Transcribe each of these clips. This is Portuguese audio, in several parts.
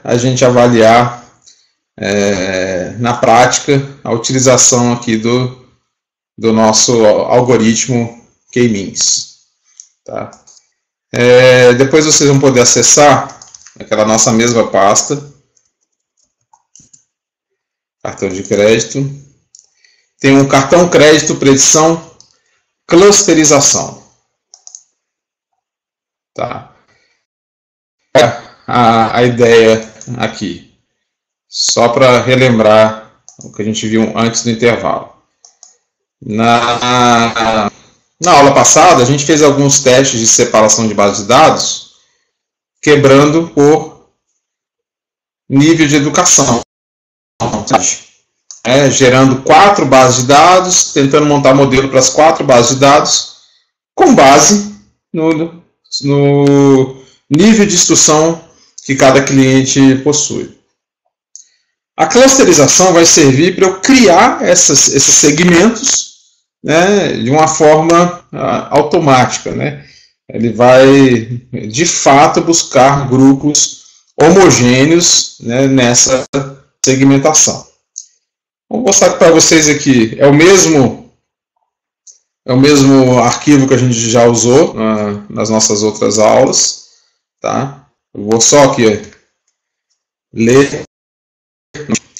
a gente avaliar na prática a utilização aqui do nosso algoritmo K-means. Tá? Depois vocês vão poder acessar aquela nossa mesma pasta, cartão de crédito. Tem um cartão crédito predição clusterização. Tá? A ideia aqui, só para relembrar o que a gente viu antes do intervalo. Na aula passada, a gente fez alguns testes de separação de bases de dados, quebrando por nível de educação. Gerando 4 bases de dados, tentando montar modelo para as 4 bases de dados, com base no nível de instrução que cada cliente possui. A clusterização vai servir para eu criar esses segmentos, né, de uma forma automática. Né? Ele vai, de fato, buscar grupos homogêneos, né, nessa segmentação. Vou mostrar para vocês aqui, é o mesmo arquivo que a gente já usou nas nossas outras aulas. Tá? Eu vou só aqui ler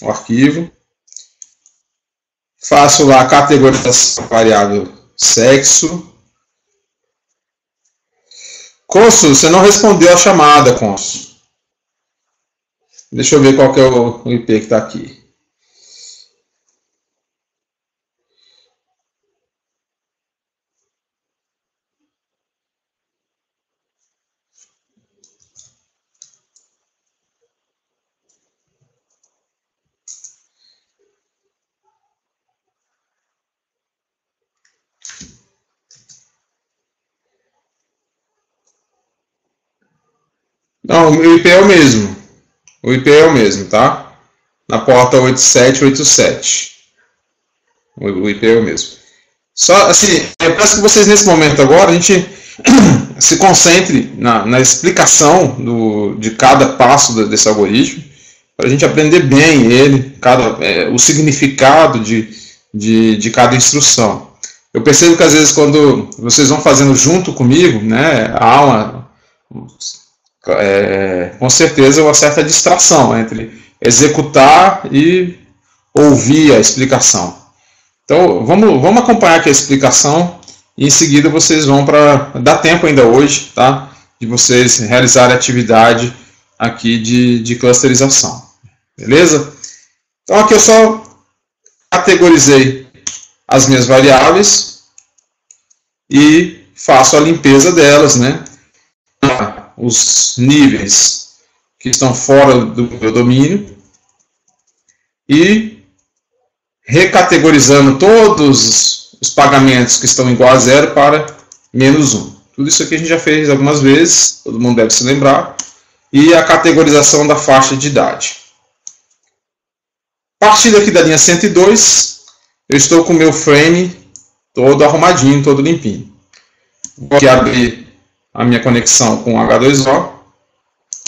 o arquivo. Faço lá a categorização variável sexo. Consul, você não respondeu a chamada, Consul. Deixa eu ver qual que é o IP que está aqui. Não, o IP é o mesmo. O IP é o mesmo, tá? Na porta 8787. O IP é o mesmo. Só assim, eu peço que vocês nesse momento agora a gente se concentre na explicação de cada passo desse algoritmo, para a gente aprender bem ele, o significado de cada instrução. Eu percebo que às vezes quando vocês vão fazendo junto comigo, né, há com certeza uma certa distração entre executar e ouvir a explicação. Então vamos acompanhar aqui a explicação e em seguida vocês vão dar tempo ainda hoje, tá, de vocês realizarem a atividade aqui de clusterização. Beleza? Então aqui eu só categorizei as minhas variáveis e faço a limpeza delas, né? Os níveis que estão fora do meu domínio e recategorizando todos os pagamentos que estão igual a 0 para -1. Tudo isso aqui a gente já fez algumas vezes, todo mundo deve se lembrar. E a categorização da faixa de idade. A partir daqui da linha 102, eu estou com o meu frame todo arrumadinho, todo limpinho. Vou aqui abrir a minha conexão com o H2O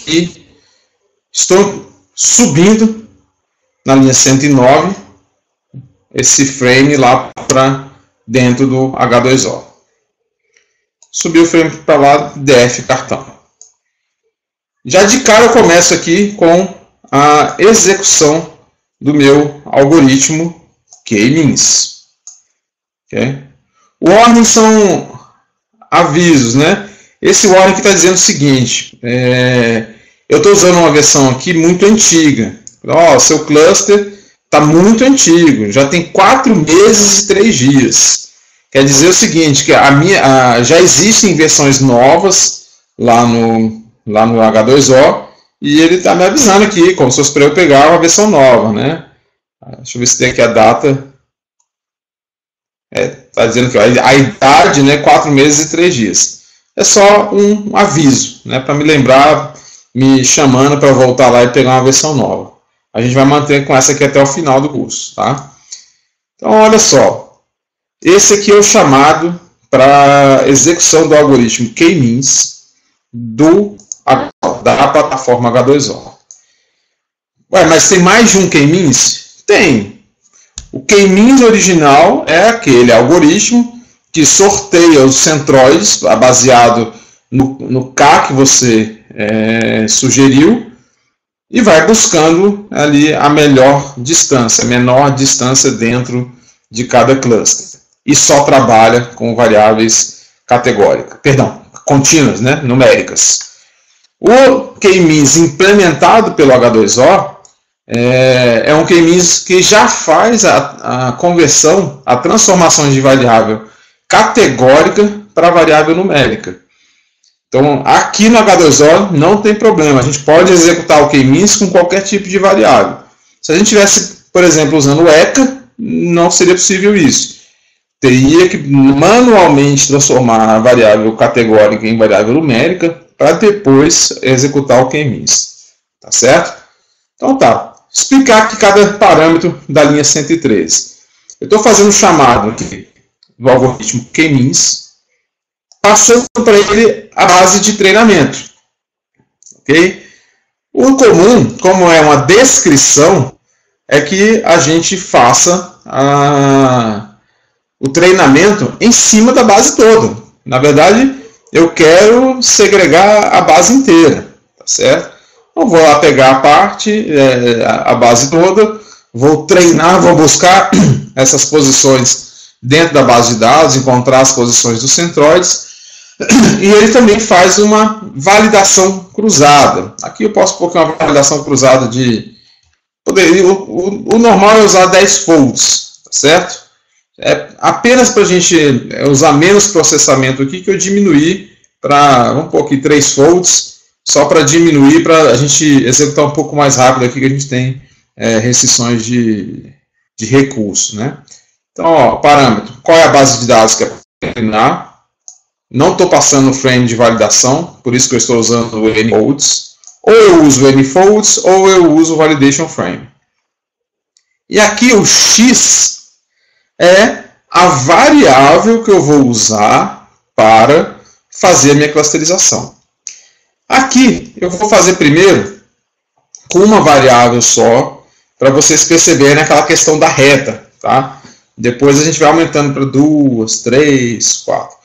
e estou subindo na linha 109 esse frame lá para dentro do H2O. Subi o frame para lá, DF cartão. Já de cara eu começo aqui com a execução do meu algoritmo K-means. Okay? Warning são avisos, né? Esse warning que está dizendo o seguinte, eu estou usando uma versão aqui muito antiga. Seu cluster está muito antigo, já tem 4 meses e 3 dias. Quer dizer o seguinte, que já existem versões novas lá no H2O e ele está me avisando aqui, como se fosse para eu pegar uma versão nova, né? Deixa eu ver se tem aqui a data. Está dizendo que a idade, né, 4 meses e 3 dias. É só um aviso, né, para me lembrar, me chamando para voltar lá e pegar uma versão nova. A gente vai manter com essa aqui até o final do curso, tá? Então, olha só. Esse aqui é o chamado para execução do algoritmo K-means da plataforma H2O. Ué, mas tem mais de um K-means? Tem. O K-means original é aquele algoritmo que sorteia os centroides baseado no K que você sugeriu e vai buscando ali a melhor distância, a menor distância dentro de cada cluster. E só trabalha com variáveis categóricas, contínuas, né, numéricas. O K-means implementado pelo H2O é um K-means que já faz a conversão, a transformação de variável categórica para variável numérica. Então, aqui no H2O não tem problema, a gente pode executar o K-means com qualquer tipo de variável. Se a gente tivesse, por exemplo, usando o ECA, não seria possível isso. Teria que manualmente transformar a variável categórica em variável numérica para depois executar o K-means. Tá certo? Então tá. Explicar aqui cada parâmetro da linha 113. Eu estou fazendo um chamado aqui do algoritmo K-means, passando para ele a base de treinamento. Ok? O comum, como é uma descrição, é que a gente faça o treinamento em cima da base toda. Na verdade, eu quero segregar a base inteira. Tá certo? Eu vou lá pegar a base toda, vou treinar, vou buscar essas posições dentro da base de dados, encontrar as posições dos centroides, e ele também faz uma validação cruzada. Aqui eu posso pôr uma validação cruzada de... O normal é usar 10 folds, tá certo? Apenas para a gente usar menos processamento aqui que eu diminuí para, vamos pôr aqui 3 folds, só para diminuir, para a gente executar um pouco mais rápido aqui, que a gente tem restrições de recurso, né? Então, ó, parâmetro, qual é a base de dados que é para treinar? Não estou passando o frame de validação, por isso que eu estou usando o NFolds. Ou eu uso o NFolds, ou eu uso o Validation Frame. E aqui o X é a variável que eu vou usar para fazer a minha clusterização. Aqui eu vou fazer primeiro com uma variável só, para vocês perceberem aquela questão da reta. Tá? Depois a gente vai aumentando para 2, 3, 4.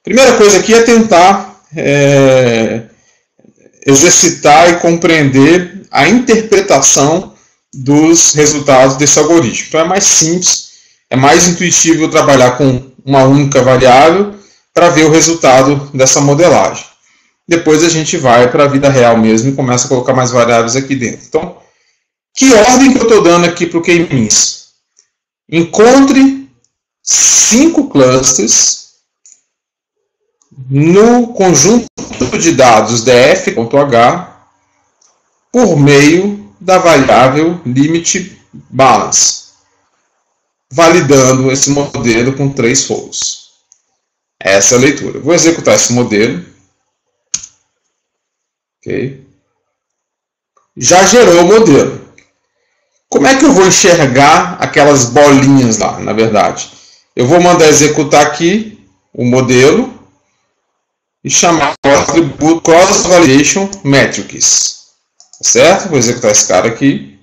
Primeira coisa aqui é tentar exercitar e compreender a interpretação dos resultados desse algoritmo. Então é mais simples, é mais intuitivo trabalhar com uma única variável para ver o resultado dessa modelagem. Depois a gente vai para a vida real mesmo e começa a colocar mais variáveis aqui dentro. Então, que ordem que eu estou dando aqui para o K-means? Encontre 5 clusters no conjunto de dados df.h por meio da variável limit balance, validando esse modelo com 3 folds. Essa é a leitura. Vou executar esse modelo. Okay. Já gerou o modelo. Como é que eu vou enxergar aquelas bolinhas lá, na verdade? Eu vou mandar executar aqui o modelo e chamar o atributo Cross Validation Metrics. Certo? Vou executar esse cara aqui.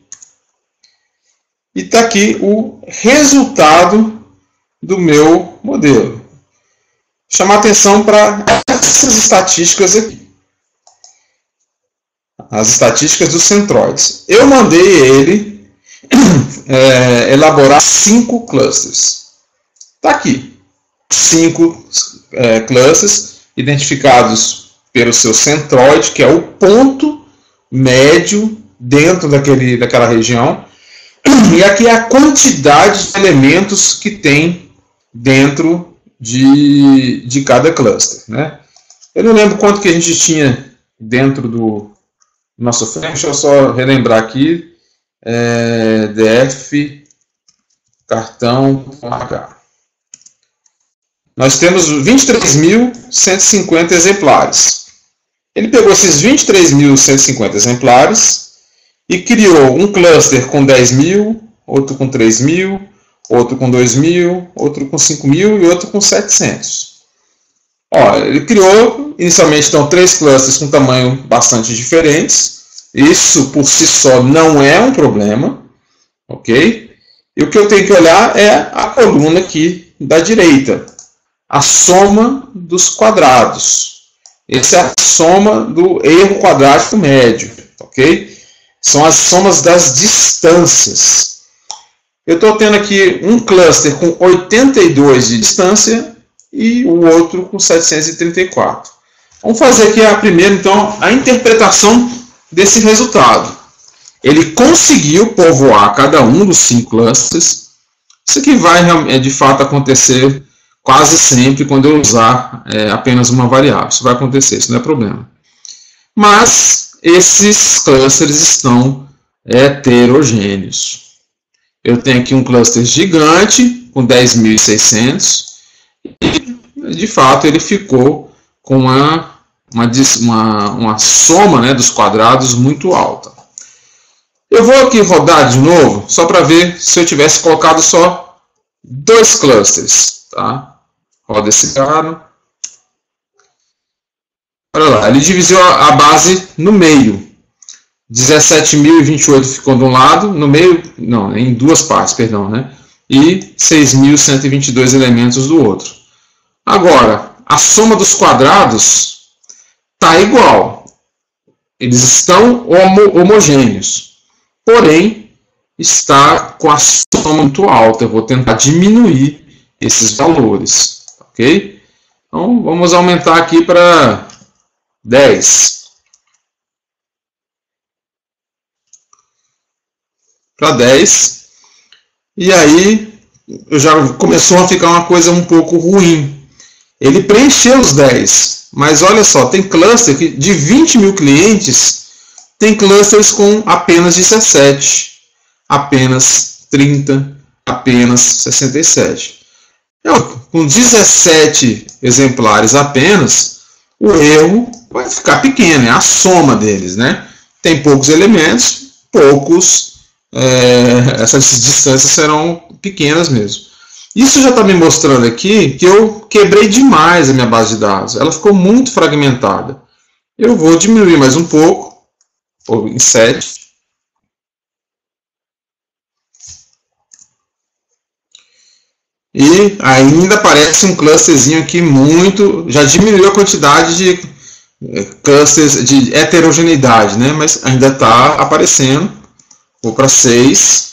E está aqui o resultado do meu modelo. Chamar atenção para essas estatísticas aqui. As estatísticas dos centroides. Eu mandei ele elaborar 5 clusters. Está aqui. 5 clusters identificados pelo seu centroide, que é o ponto médio dentro daquela região. E aqui é a quantidade de elementos que tem dentro de cada cluster. Né? Eu não lembro quanto que a gente tinha dentro do nosso frame. Deixa eu só relembrar aqui. DF cartão H. Nós temos 23.150 exemplares. Ele pegou esses 23.150 exemplares e criou um cluster com 10.000, outro com 3.000, outro com 2.000, outro com 5.000 e outro com 700. Ó, ele criou inicialmente então 3 clusters com tamanho bastante diferentes. Isso por si só não é um problema, ok? E o que eu tenho que olhar é a coluna aqui da direita, a soma dos quadrados. Essa é a soma do erro quadrático médio, ok? São as somas das distâncias. Eu estou tendo aqui um cluster com 82 de distância e o outro com 734. Vamos fazer aqui a primeira, então, a interpretação desse resultado. Ele conseguiu povoar cada um dos 5 clusters. Isso aqui vai, de fato, acontecer quase sempre quando eu usar apenas uma variável. Isso vai acontecer, isso não é problema. Mas esses clusters estão heterogêneos. Eu tenho aqui um cluster gigante com 10.600 e, de fato, ele ficou com uma soma, né, dos quadrados muito alta. Eu vou aqui rodar de novo, só para ver se eu tivesse colocado só 2 clusters. Tá? Roda esse cara. Olha lá, ele dividiu a base no meio. 17.028 ficou de um lado, no meio, não, em 2 partes, perdão, né? E 6.122 elementos do outro. Agora, a soma dos quadrados está igual. Eles estão homogêneos. Porém, está com a soma muito alta. Eu vou tentar diminuir esses valores. Ok? Então, vamos aumentar aqui para 10. Para 10. E aí, já começou a ficar uma coisa um pouco ruim. Ele preencheu os 10. Mas olha só, tem cluster que de 20 mil clientes, tem clusters com apenas 17, apenas 30, apenas 67. Então, com 17 exemplares apenas, o erro vai ficar pequeno, é a soma deles, né? Tem poucos elementos, essas distâncias serão pequenas mesmo. Isso já está me mostrando aqui que eu quebrei demais a minha base de dados. Ela ficou muito fragmentada. Eu vou diminuir mais um pouco, ou em 7. E ainda aparece um clusterzinho aqui muito... Já diminuiu a quantidade de clusters de heterogeneidade, né? Mas ainda está aparecendo. Vou para 6.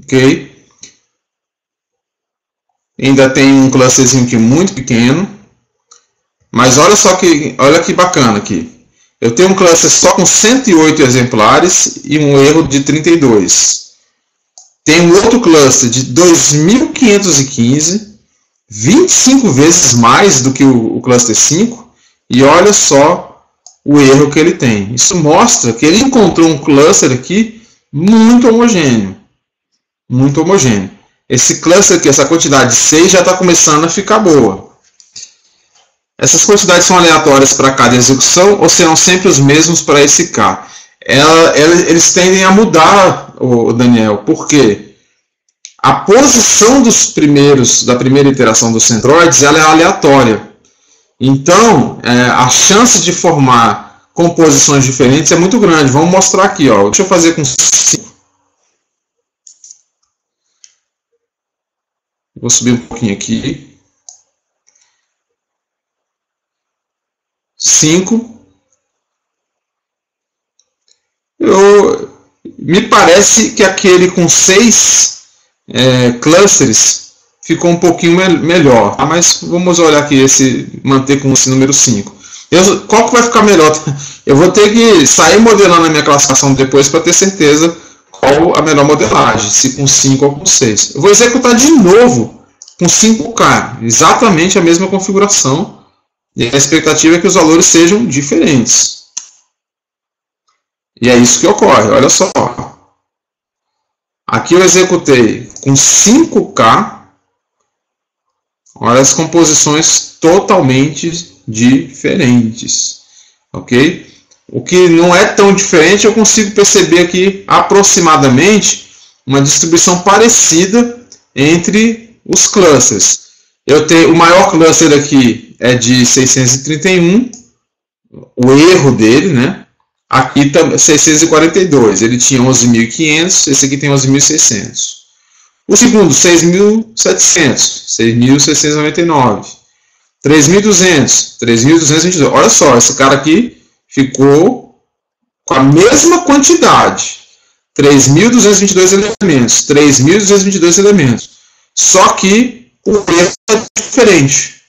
Ok. Ainda tem um clusterzinho aqui muito pequeno. Mas olha que bacana aqui. Eu tenho um cluster só com 108 exemplares e um erro de 32. Tem um outro cluster de 2.515, 25 vezes mais do que o cluster 5. E olha só o erro que ele tem. Isso mostra que ele encontrou um cluster aqui muito homogêneo. Muito homogêneo. Esse cluster aqui, essa quantidade de 6 já está começando a ficar boa. Essas quantidades são aleatórias para cada execução ou serão sempre os mesmos para esse K? Eles tendem a mudar, Daniel, porque a posição da primeira iteração dos centroides ela é aleatória. Então, a chance de formar composições diferentes é muito grande. Vamos mostrar aqui. Ó. Deixa eu fazer com 5. Vou subir um pouquinho aqui. 5. Me parece que aquele com 6 clusters ficou um pouquinho melhor. Mas vamos olhar aqui, manter com esse número 5. Qual que vai ficar melhor? Eu vou ter que sair modelando a minha classificação depois para ter certeza qual a melhor modelagem, se com 5 ou com 6. Eu vou executar de novo com 5K, exatamente a mesma configuração. E a expectativa é que os valores sejam diferentes. E é isso que ocorre, olha só. Aqui eu executei com 5K. Olha as composições totalmente diferentes. Ok? O que não é tão diferente, eu consigo perceber aqui aproximadamente uma distribuição parecida entre os clusters. Eu tenho o maior cluster aqui é de 631, o erro dele, né? Aqui tá 642, ele tinha 11.500, esse aqui tem 11.600. O segundo, 6.700, 6.699. 3.200, 3.222. Olha só, esse cara aqui ficou com a mesma quantidade. 3.222 elementos, 3.222 elementos. Só que o erro é diferente.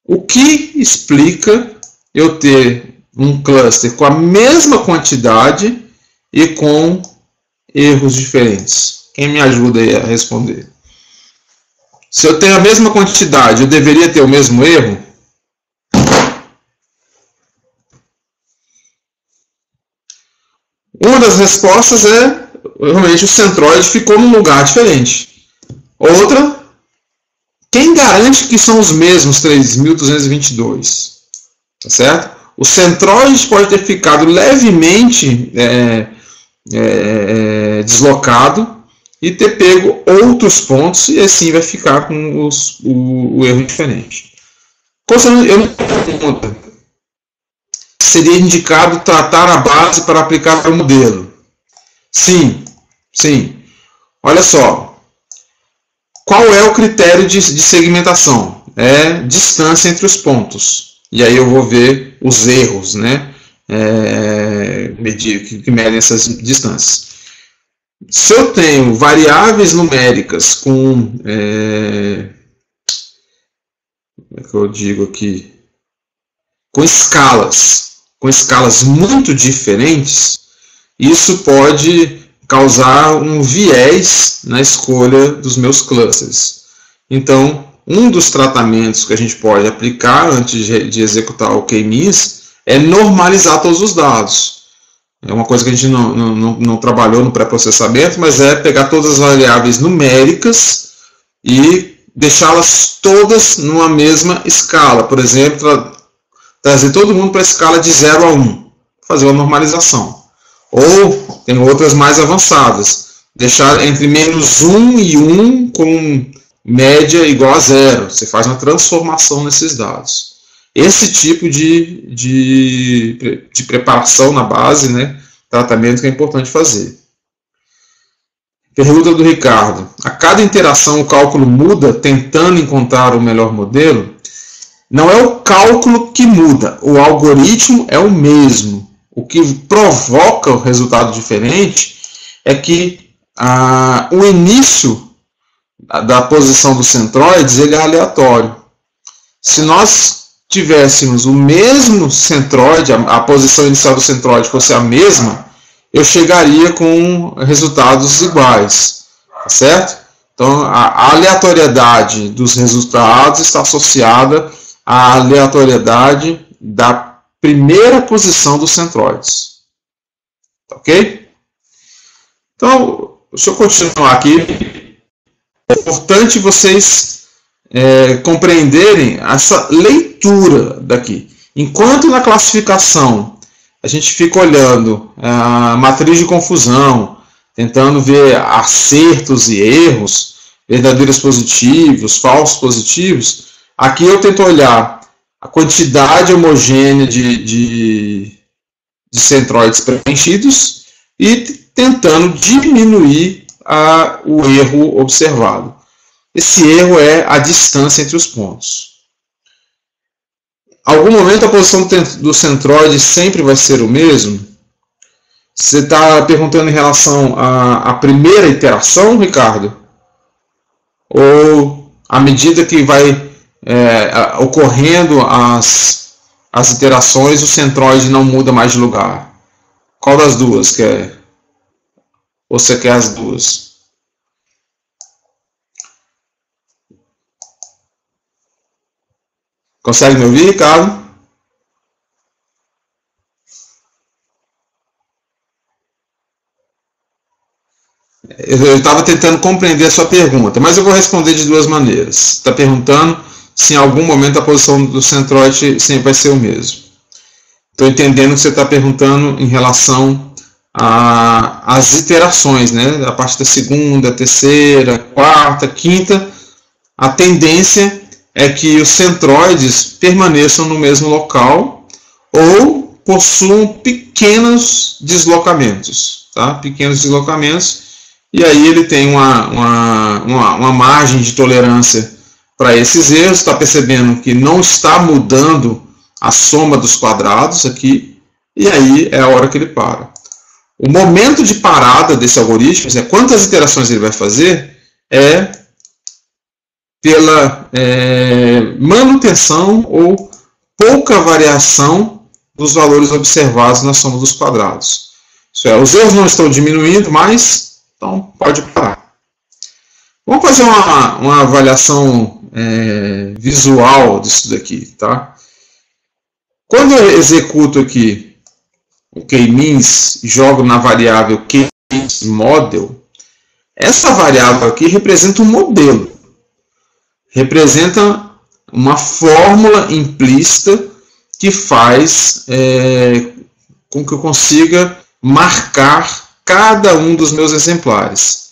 O que explica eu ter um cluster com a mesma quantidade e com erros diferentes? Quem me ajuda aí a responder? Se eu tenho a mesma quantidade, eu deveria ter o mesmo erro? Uma das respostas é, realmente, o centroide ficou num lugar diferente. Outra, quem garante que são os mesmos 3.222? Tá certo? O centroide pode ter ficado levemente deslocado e ter pego outros pontos, e assim vai ficar com o erro diferente. Eu me pergunto, seria indicado tratar a base para aplicar o modelo? Sim, sim. Olha só, qual é o critério de segmentação? É distância entre os pontos. E aí eu vou ver os erros, né? Que medem essas distâncias. Se eu tenho variáveis numéricas com, como é que eu digo aqui, com escalas muito diferentes, isso pode causar um viés na escolha dos meus clusters. Então, um dos tratamentos que a gente pode aplicar antes de executar o K-means é normalizar todos os dados. É uma coisa que a gente não trabalhou no pré-processamento, mas é pegar todas as variáveis numéricas e deixá-las todas numa mesma escala. Por exemplo, trazer todo mundo para a escala de 0 a 1, fazer uma normalização. Ou tem outras mais avançadas, deixar entre -1 e 1 com média igual a 0. Você faz uma transformação nesses dados. Esse tipo de preparação na base, né, tratamento que é importante fazer. Pergunta do Ricardo. A cada interação o cálculo muda tentando encontrar o melhor modelo? Não é o cálculo que muda, o algoritmo é o mesmo. O que provoca o resultado diferente é que o início da posição dos centroides ele é aleatório. Se nós tivéssemos o mesmo centroide, a posição inicial do centroide fosse a mesma, eu chegaria com resultados iguais, tá certo? Então, a aleatoriedade dos resultados está associada à aleatoriedade da primeira posição dos centroides. Ok? Então, deixa eu continuar aqui. É importante vocês compreenderem essa leitura daqui. Enquanto na classificação a gente fica olhando a matriz de confusão, tentando ver acertos e erros, verdadeiros positivos, falsos positivos, aqui eu tento olhar a quantidade homogênea de centroides preenchidos e tentando diminuir o erro observado. Esse erro é a distância entre os pontos. Algum momento a posição do centroide sempre vai ser o mesmo? Você está perguntando em relação à primeira iteração, Ricardo? Ou à medida que vai ocorrendo as iterações, o centroide não muda mais de lugar? Qual das duas quer? Ou você quer as duas? Consegue me ouvir, Ricardo? Eu estava tentando compreender a sua pergunta, mas eu vou responder de duas maneiras. Você está perguntando se em algum momento a posição do centroide sempre vai ser o mesmo. Estou entendendo que você está perguntando em relação às iterações, né? A partir da segunda, terceira, quarta, quinta, a tendência é que os centroides permaneçam no mesmo local ou possuam pequenos deslocamentos, tá? Pequenos deslocamentos, e aí ele tem uma margem de tolerância para esses erros. Está percebendo que não está mudando a soma dos quadrados aqui, e aí é a hora que ele para. O momento de parada desse algoritmo, quantas iterações ele vai fazer, é pela manutenção ou pouca variação dos valores observados na soma dos quadrados. Isso é, os erros não estão diminuindo mais, então pode parar. Vamos fazer uma avaliação visual disso daqui, tá? Quando eu executo aqui o k-means e jogo na variável k-means model, essa variável aqui representa um modelo. Representa uma fórmula implícita que faz com que eu consiga marcar cada um dos meus exemplares.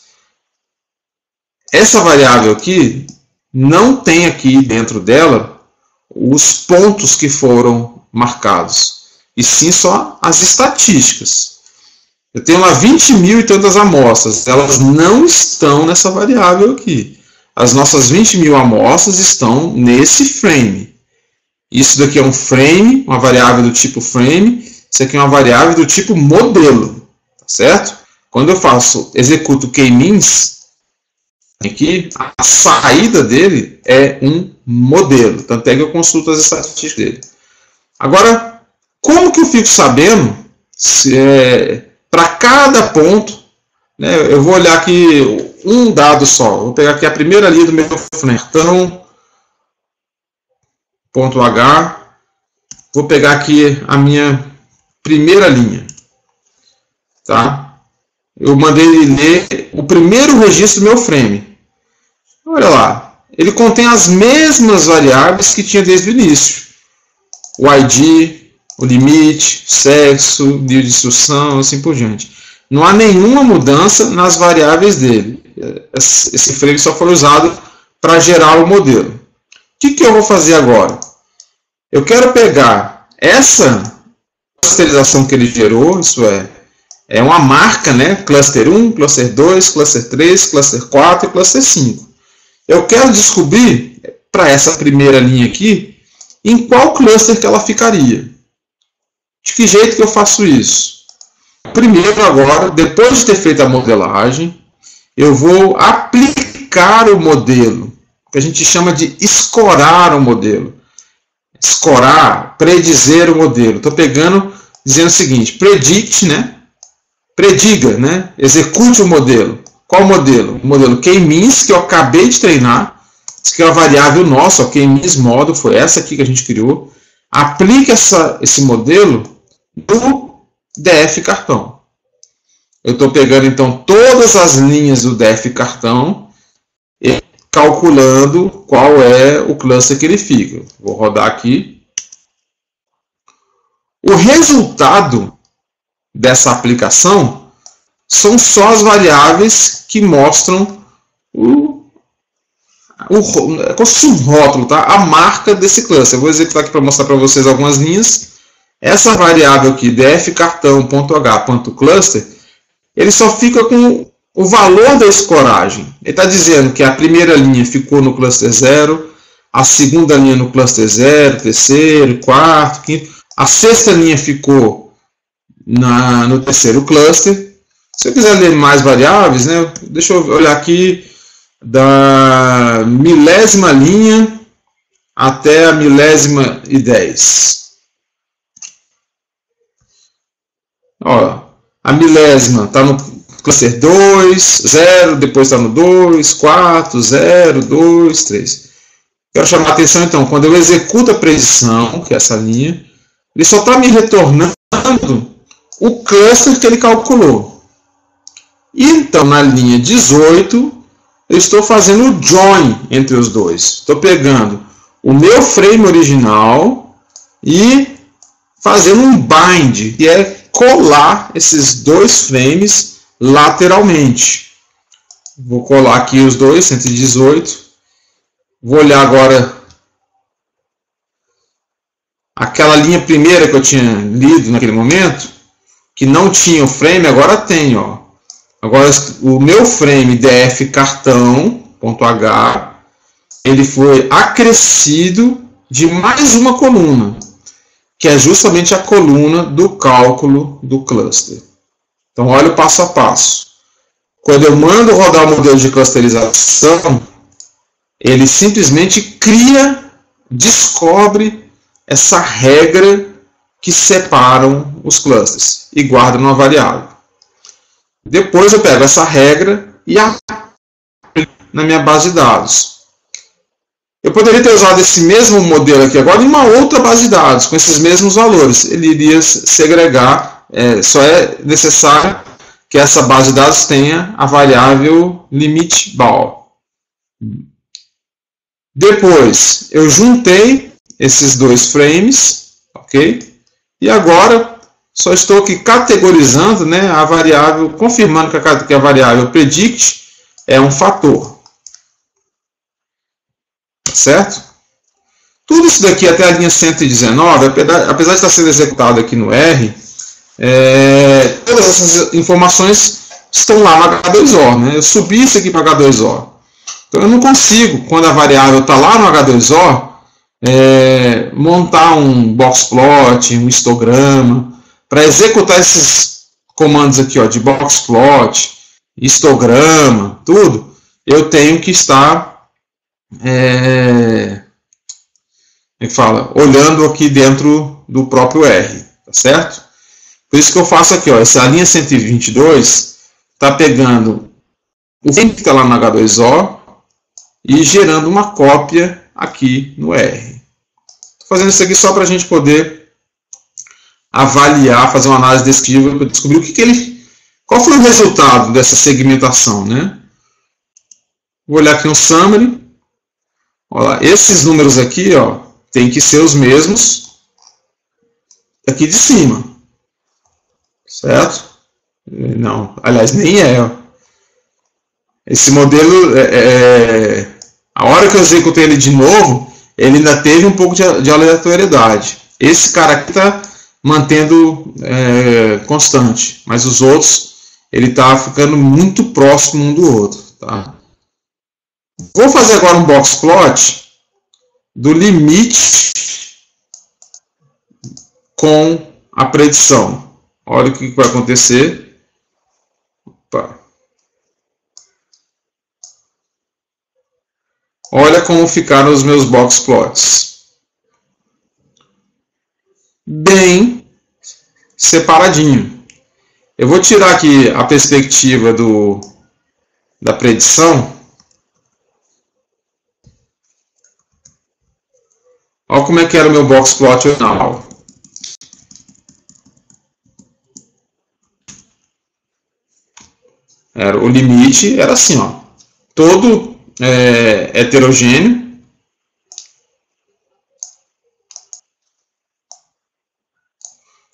Essa variável aqui não tem aqui dentro dela os pontos que foram marcados, e sim só as estatísticas. Eu tenho lá 20 mil e tantas amostras, elas não estão nessa variável aqui. As nossas 20 mil amostras estão nesse frame. Isso daqui é um frame, uma variável do tipo frame. Isso aqui é uma variável do tipo modelo. Tá certo? Quando eu executo o k-means, aqui, a saída dele é um modelo. Tanto é que eu consulto as estatísticas dele. Agora, como que eu fico sabendo para cada ponto, né, eu vou olhar aqui um dado só. Vou pegar aqui a primeira linha do meu frame. Então, ponto H. Vou pegar aqui a minha primeira linha. Tá? Eu mandei ele ler o primeiro registro do meu frame. Olha lá. Ele contém as mesmas variáveis que tinha desde o início. O ID, o limite, sexo, nível de instrução, assim por diante. Não há nenhuma mudança nas variáveis dele. Esse frame só foi usado para gerar o modelo. O que eu vou fazer agora? Eu quero pegar essa clusterização que ele gerou, isso é uma marca, né? Cluster 1, Cluster 2, Cluster 3, Cluster 4 e Cluster 5. Eu quero descobrir, para essa primeira linha aqui, em qual cluster que ela ficaria. De que jeito que eu faço isso? Primeiro, agora, depois de ter feito a modelagem, eu vou aplicar o modelo, que a gente chama de escorar o modelo. Escorar, predizer o modelo. Estou pegando, dizendo o seguinte, predict, né? Prediga, né? Execute o modelo. Qual modelo? O modelo k-means, que eu acabei de treinar. Isso aqui é uma variável nossa, o k-means model, foi essa aqui que a gente criou. Aplique esse modelo no DF cartão. Eu estou pegando então todas as linhas do DF cartão e calculando qual é o cluster que ele fica. Vou rodar aqui. O resultado dessa aplicação são só as variáveis que mostram como se fosse um rótulo, tá? A marca desse cluster. Eu vou executar aqui para mostrar para vocês algumas linhas. Essa variável aqui, dfcartão.h.cluster, ele só fica com o valor da escoragem. Ele está dizendo que a primeira linha ficou no cluster 0, a segunda linha no cluster 0, terceiro, quarto, quinto. A sexta linha ficou no terceiro cluster. Se eu quiser ler mais variáveis, né, deixa eu olhar aqui da milésima linha até a milésima e 10. Ó, a milésima está no cluster 2, 0, depois está no 2, 4, 0, 2, 3. Quero chamar a atenção então, quando eu executo a predição, que é essa linha, ele só está me retornando o cluster que ele calculou. E então na linha 18, eu estou fazendo o join entre os dois. Estou pegando o meu frame original e fazendo um bind, que é colar esses dois frames lateralmente. Vou colar aqui os dois, 118. Vou olhar agora aquela linha primeira que eu tinha lido naquele momento, que não tinha o frame, agora tem, ó. Agora o meu frame df cartão.h, ele foi acrescido de mais uma coluna, que é justamente a coluna do cálculo do cluster. Então, olha o passo a passo. Quando eu mando rodar o modelo de clusterização, ele simplesmente cria, descobre essa regra que separam os clusters e guarda numa variável. Depois eu pego essa regra e aplico na minha base de dados. Eu poderia ter usado esse mesmo modelo aqui agora em uma outra base de dados, com esses mesmos valores. Ele iria segregar, só é necessário que essa base de dados tenha a variável limitBal. Depois, eu juntei esses dois frames, ok? E agora, só estou aqui categorizando, né, a variável, confirmando que a variável predict é um fator. Certo? Tudo isso daqui até a linha 119, apesar de estar sendo executado aqui no R, todas essas informações estão lá no H2O. Né? Eu subi isso aqui para o H2O. Então eu não consigo, quando a variável está lá no H2O, montar um boxplot, um histograma, para executar esses comandos aqui, ó, de boxplot, histograma, tudo, eu tenho que estar olhando aqui dentro do próprio R, tá certo? Por isso que eu faço aqui, ó, essa linha 122 está pegando o que está lá no H2O e gerando uma cópia aqui no R. Estou fazendo isso aqui só para a gente poder avaliar, fazer uma análise descritiva para descobrir qual foi o resultado dessa segmentação, né? Vou olhar aqui um summary. Olha lá, esses números aqui, ó, tem que ser os mesmos aqui de cima, certo? Não, aliás, nem é. Ó. Esse modelo, a hora que eu executei ele de novo, ele ainda teve um pouco de aleatoriedade. Esse cara aqui está mantendo constante, mas os outros, ele está ficando muito próximo um do outro, tá? Vou fazer agora um boxplot do limite com a predição. Olha o que vai acontecer. Opa. Olha como ficaram os meus boxplots. Bem separadinho. Eu vou tirar aqui a perspectiva da predição. Olha como é que era o meu boxplot original. O limite era assim, ó, todo heterogêneo.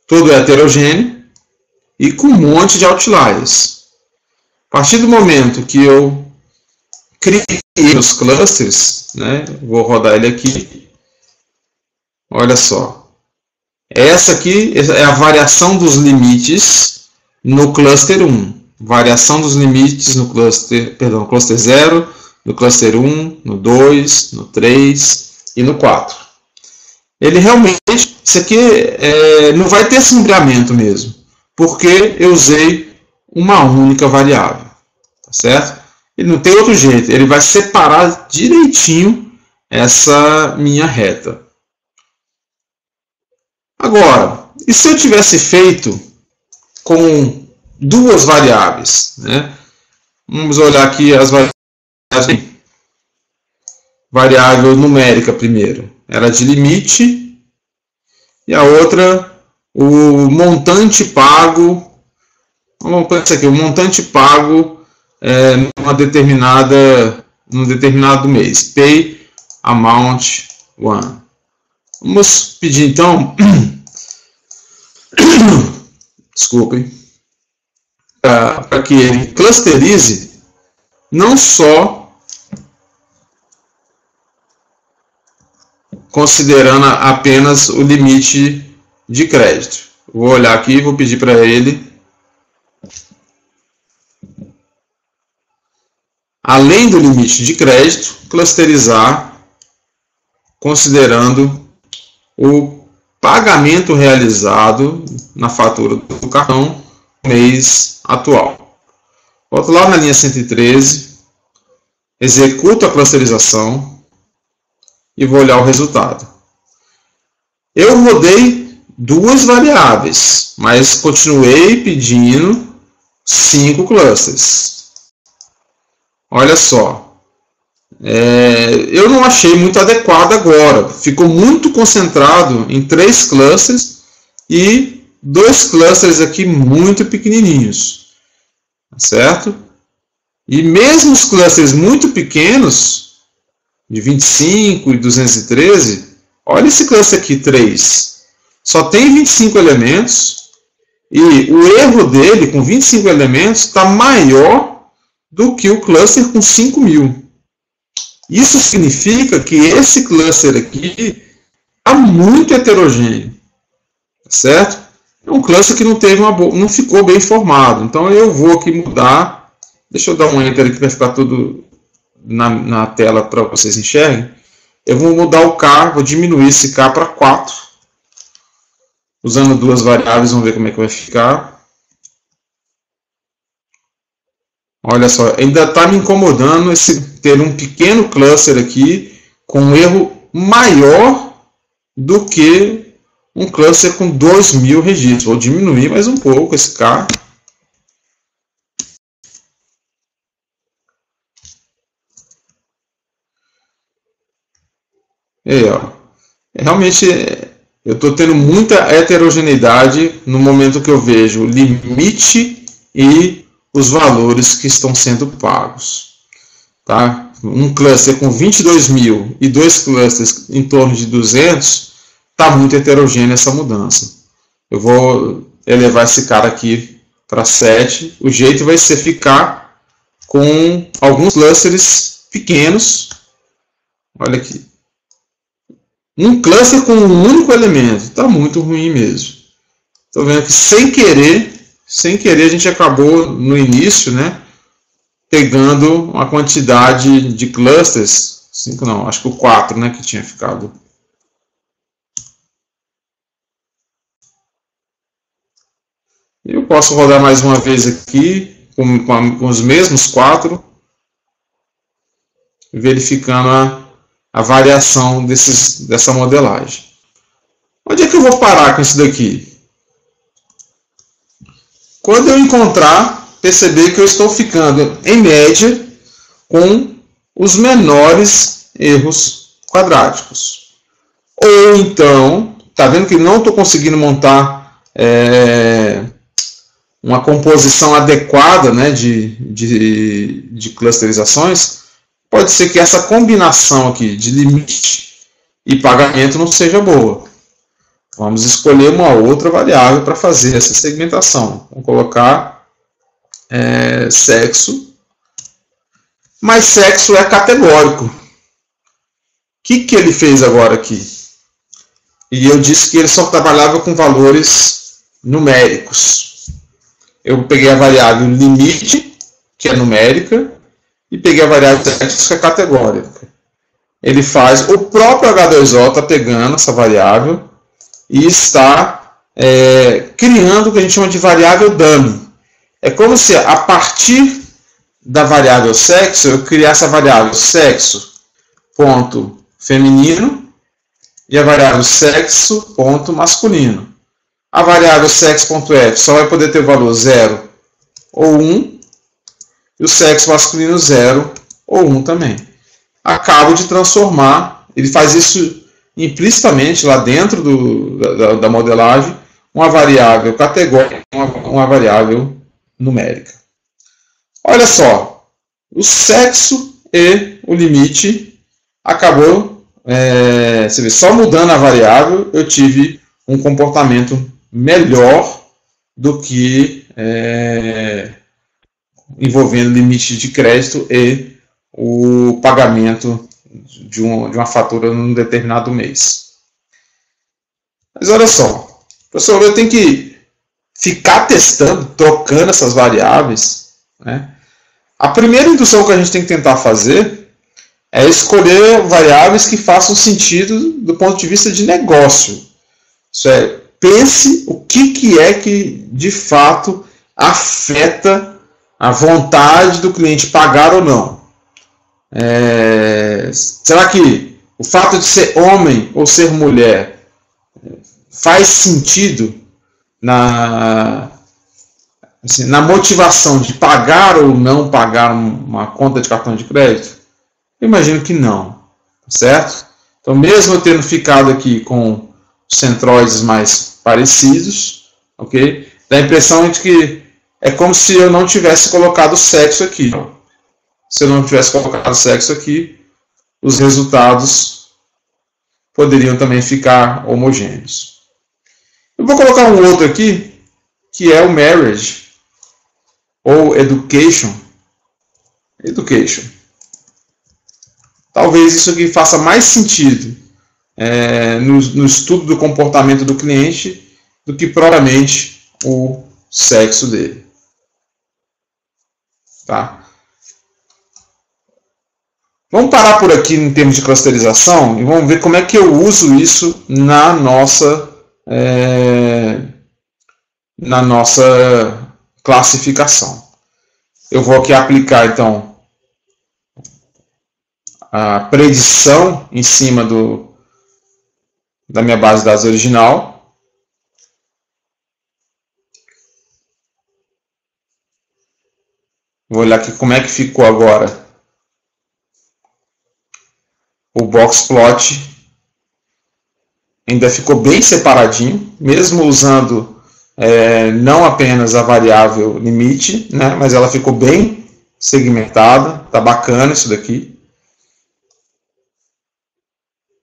Todo heterogêneo e com um monte de outliers. A partir do momento que eu criei os clusters, né, vou rodar ele aqui. Olha só, essa aqui é a variação dos limites no cluster 1. Variação dos limites no cluster 0, no cluster 1, no 2, no 3 e no 4. Ele realmente, isso aqui não vai ter sombreamento mesmo, porque eu usei uma única variável, tá certo? Ele não tem outro jeito, ele vai separar direitinho essa minha reta. Agora, e se eu tivesse feito com duas variáveis, né? Vamos olhar aqui as variáveis. Variável numérica primeiro, era de limite, e a outra, o montante pago. Vamos pensar aqui, o montante pago num determinado mês. Pay amount 1. Vamos pedir então, desculpem, para que ele clusterize não só considerando apenas o limite de crédito. Vou olhar aqui e vou pedir para ele, além do limite de crédito, clusterizar considerando o pagamento realizado na fatura do cartão no mês atual. Volto lá na linha 113, executo a clusterização e vou olhar o resultado. Eu rodei duas variáveis, mas continuei pedindo 5 clusters. Olha só, eu não achei muito adequado agora. Ficou muito concentrado em 3 clusters e 2 clusters aqui muito pequenininhos, certo? E mesmo os clusters muito pequenos, de 25 e 213, olha esse cluster aqui, 3. Só tem 25 elementos e o erro dele com 25 elementos está maior do que o cluster com 5.000. Isso significa que esse cluster aqui está muito heterogêneo, certo? É um cluster que não ficou bem formado. Então eu vou aqui mudar. Deixa eu dar um enter aqui para ficar tudo na tela para vocês enxerguem. Eu vou mudar o K, vou diminuir esse K para 4. Usando duas variáveis, vamos ver como é que vai ficar. Olha só, ainda está me incomodando ter um pequeno cluster aqui com um erro maior do que um cluster com 2.000 registros. Vou diminuir mais um pouco esse K. Ó. Realmente eu estou tendo muita heterogeneidade no momento que eu vejo o limite e os valores que estão sendo pagos. Tá? Um cluster com 22.000 e 2 clusters em torno de 200, está muito heterogênea essa mudança. Eu vou elevar esse cara aqui para 7. O jeito vai ser ficar com alguns clusters pequenos. Olha aqui. Um cluster com um único elemento. Está muito ruim mesmo. Estou vendo que sem querer a gente acabou no início, né, pegando uma quantidade de clusters, 5 não, acho que o 4, né, que tinha ficado. Eu posso rodar mais uma vez aqui, com os mesmos 4, verificando a variação dessa modelagem. Onde é que eu vou parar com isso daqui? Quando eu perceber que eu estou ficando, em média, com os menores erros quadráticos. Ou então, está vendo que não estou conseguindo montar uma composição adequada, né, de clusterizações. Pode ser que essa combinação aqui de limite e pagamento não seja boa. Vamos escolher uma outra variável para fazer essa segmentação. Vamos colocar sexo. Mas sexo é categórico. O que ele fez agora aqui? E eu disse que ele só trabalhava com valores numéricos. Eu peguei a variável limite, que é numérica, e peguei a variável sexo, que é categórica. Ele faz, o próprio H2O está pegando essa variável e está criando o que a gente chama de variável dummy. É como se a partir da variável sexo eu criasse a variável sexo ponto feminino e a variável sexo ponto masculino. A variável sexo.f só vai poder ter o valor 0 ou 1 e o sexo masculino 0 ou 1 também. Acabo de transformar, ele faz isso implicitamente lá dentro da modelagem, uma variável categórica, uma variável numérica. Olha só, o sexo e o limite acabou, você vê, só mudando a variável eu tive um comportamento melhor do que envolvendo limite de crédito e o pagamento de uma fatura num determinado mês. Mas olha só, professor, eu tenho que ficar testando, trocando essas variáveis, né? A primeira indução que a gente tem que tentar fazer é escolher variáveis que façam sentido do ponto de vista de negócio. Isso é, pense o que é que de fato afeta a vontade do cliente pagar ou não. Será que o fato de ser homem ou ser mulher faz sentido na motivação de pagar ou não pagar uma conta de cartão de crédito? Eu imagino que não, certo? Então, mesmo eu tendo ficado aqui com centroides mais parecidos, ok? Dá a impressão de que é como se eu não tivesse colocado sexo aqui. Se eu não tivesse colocado sexo aqui, os resultados poderiam também ficar homogêneos. Eu vou colocar um outro aqui, que é o marriage, ou education. Talvez isso aqui faça mais sentido no estudo do comportamento do cliente do que propriamente o sexo dele. Tá? Vamos parar por aqui em termos de clusterização e vamos ver como é que eu uso isso na nossa classificação. Eu vou aqui aplicar então a predição em cima da minha base de dados original. Vou olhar aqui como é que ficou agora o boxplot. Ainda ficou bem separadinho, mesmo usando não apenas a variável limite, né, mas ela ficou bem segmentada. Tá bacana isso daqui.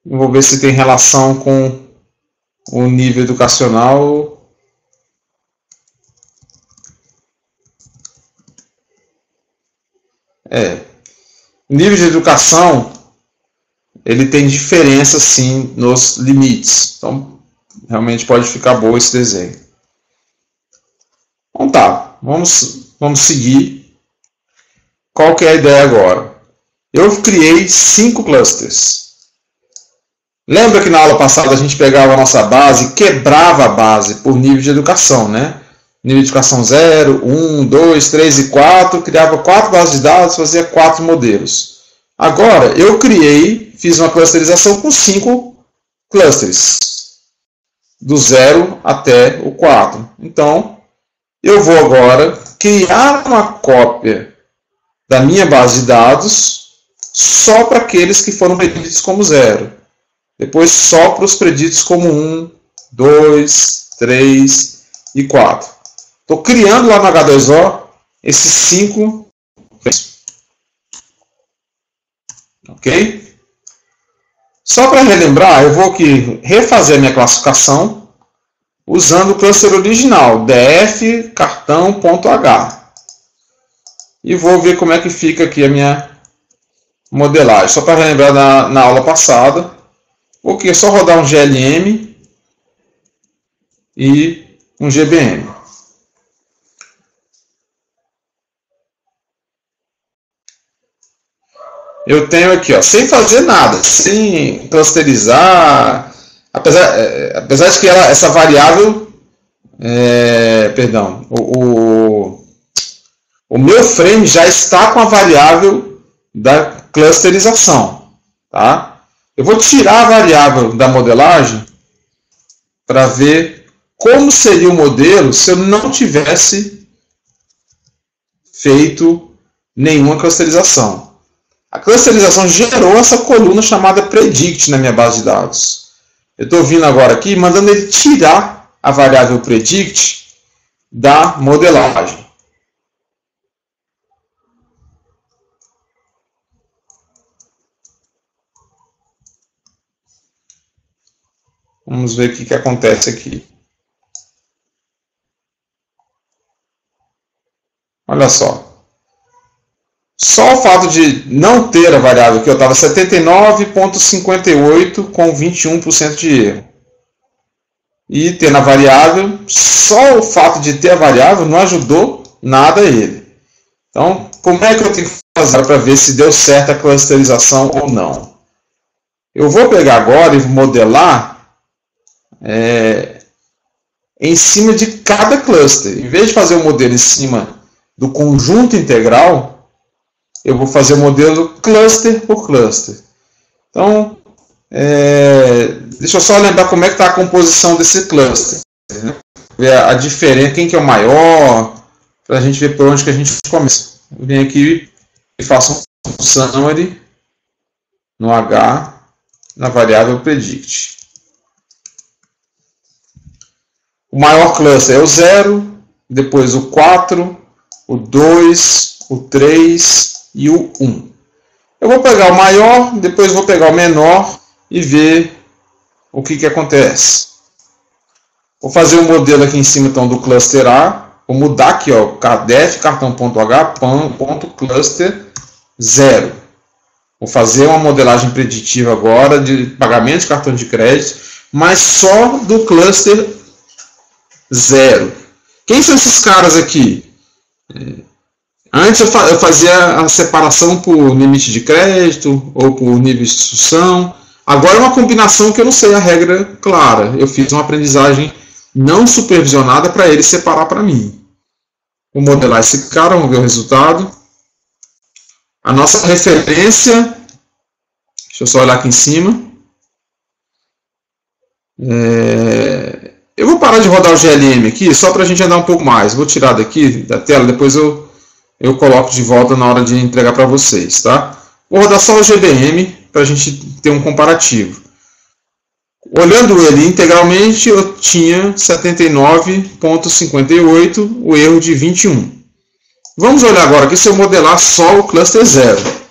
Vou ver se tem relação com o nível educacional. Nível de educação, ele tem diferença sim nos limites. Então, realmente pode ficar bom esse desenho. Então tá, vamos seguir. Qual que é a ideia agora? Eu criei 5 clusters. Lembra que na aula passada a gente pegava a nossa base e quebrava a base por nível de educação, né? Nível de educação 0, 1, 2, 3 e 4, criava 4 bases de dados, fazia 4 modelos. Agora, eu fiz uma clusterização com 5 clusters, do 0 até o 4. Então, eu vou agora criar uma cópia da minha base de dados só para aqueles que foram preditos como 0. Depois só para os preditos como 1, 2, 3 e 4. Estou criando lá no H2O esses 5. Ok? Só para relembrar, eu vou aqui refazer a minha classificação usando o cluster original, df cartão.h. E vou ver como é que fica aqui a minha modelagem. Só para relembrar na aula passada, vou aqui só rodar um GLM e um GBM. Eu tenho aqui, ó, sem fazer nada, sem clusterizar, apesar de que essa variável, o meu frame já está com a variável da clusterização, tá? Eu vou tirar a variável da modelagem para ver como seria o modelo se eu não tivesse feito nenhuma clusterização. A clusterização gerou essa coluna chamada predict na minha base de dados. Eu estou vindo agora aqui mandando ele tirar a variável predict da modelagem. Vamos ver o que acontece aqui. Olha só. Só o fato de não ter a variável aqui, eu estava 79,58 com 21% de erro. E ter na variável, só o fato de ter a variável não ajudou nada ele. Então, como é que eu tenho que fazer para ver se deu certo a clusterização ou não? Eu vou pegar agora e modelar em cima de cada cluster. Em vez de fazer o modelo em cima do conjunto integral, eu vou fazer o modelo cluster por cluster. Então, deixa eu só lembrar como é que está a composição desse cluster. Né? Ver a diferença, quem que é o maior, para a gente ver por onde que a gente começa. Eu venho aqui e faço um summary no H, na variável predict. O maior cluster é o 0, depois o 4, o 2, o 3 e o 1. Eu vou pegar o maior, depois vou pegar o menor e ver o que acontece. Vou fazer um modelo aqui em cima então, do cluster A. Vou mudar aqui, ó, def cartão.h.cluster 0. Vou fazer uma modelagem preditiva agora de pagamento de cartão de crédito, mas só do cluster 0. Quem são esses caras aqui? Antes eu fazia a separação por limite de crédito ou por nível de instituição. Agora é uma combinação que eu não sei a regra clara. Eu fiz uma aprendizagem não supervisionada para ele separar para mim. Vou modelar esse cara, vamos ver o resultado. A nossa referência, deixa eu só olhar aqui em cima. Eu vou parar de rodar o GLM aqui, só para a gente andar um pouco mais. Vou tirar daqui da tela, depois eu coloco de volta na hora de entregar para vocês. Tá? Vou rodar só o GBM para a gente ter um comparativo. Olhando ele integralmente, eu tinha 79,58, o erro de 21. Vamos olhar agora aqui se eu modelar só o cluster 0.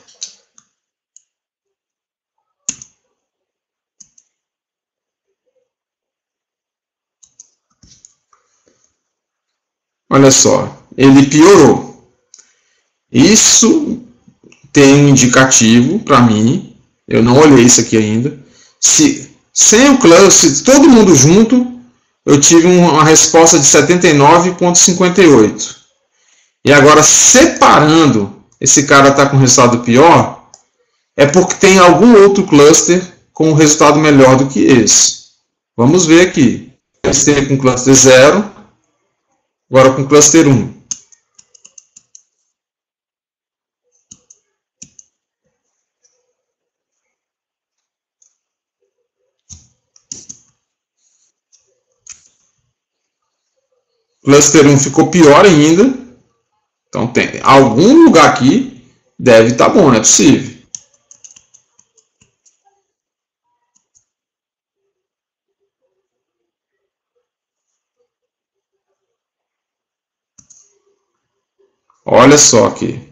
Olha só, ele piorou. Isso tem um indicativo para mim, eu não olhei isso aqui ainda. Sem o cluster, todo mundo junto, eu tive uma resposta de 79,58. E agora, separando, esse cara está com resultado pior, é porque tem algum outro cluster com um resultado melhor do que esse. Vamos ver aqui. Esse com cluster 0, agora com cluster 1. Cluster 1 ficou pior ainda. Então tem algum lugar aqui deve estar bom, não é possível. Olha só aqui.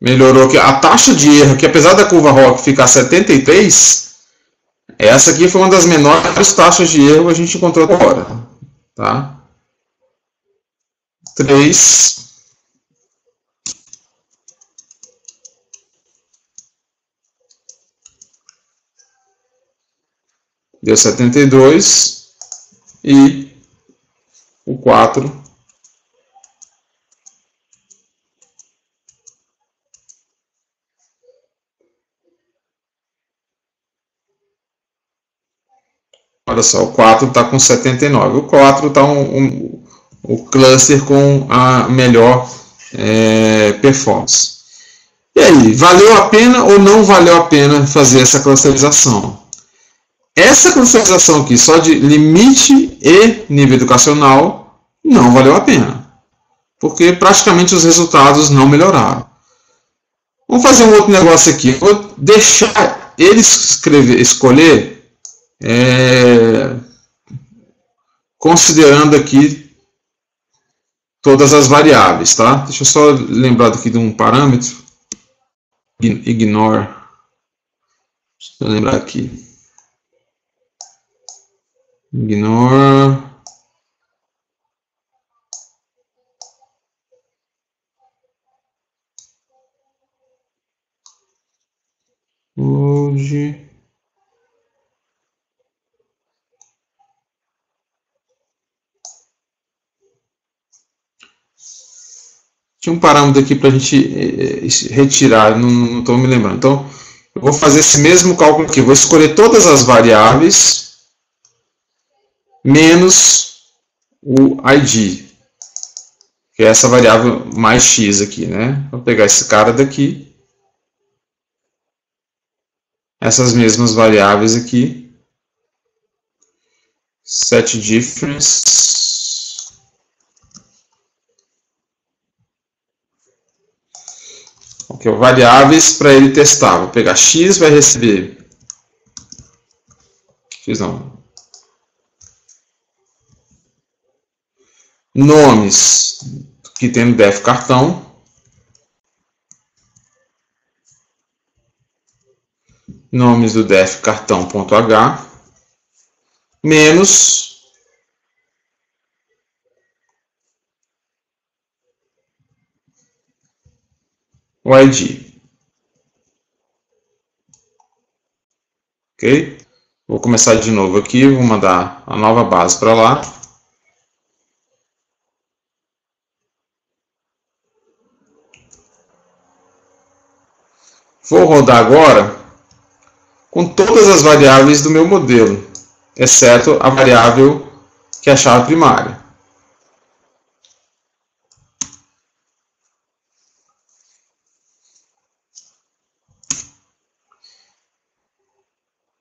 Melhorou aqui. A taxa de erro, que apesar da curva ROC ficar 73, essa aqui foi uma das menores taxas de erro que a gente encontrou agora. Tá? 3. Deu 72. E o 4. Olha só, o 4 está com 79. O 4 está o cluster com a melhor performance. E aí, valeu a pena ou não valeu a pena fazer essa clusterização? Essa clusterização aqui, só de limite e nível educacional, não valeu a pena. Porque praticamente os resultados não melhoraram. Vamos fazer um outro negócio aqui. Vou deixar ele escolher considerando aqui todas as variáveis, tá? Deixa eu só lembrar aqui de um parâmetro. Ignore. Deixa eu lembrar aqui. Ignore. Tinha um parâmetro aqui para a gente retirar, não estou me lembrando. Então, eu vou fazer esse mesmo cálculo aqui. Vou escolher todas as variáveis menos o ID, que é essa variável mais x aqui, né? Vou pegar esse cara daqui, essas mesmas variáveis aqui, set difference, ok, variáveis para ele testar. Vou pegar x, vai receber x não, nomes que tem no def cartão, nomes do def cartão.h, menos o ID. Ok? Vou começar de novo aqui, vou mandar a nova base para lá. Vou rodar agora com todas as variáveis do meu modelo, exceto a variável que é a chave primária.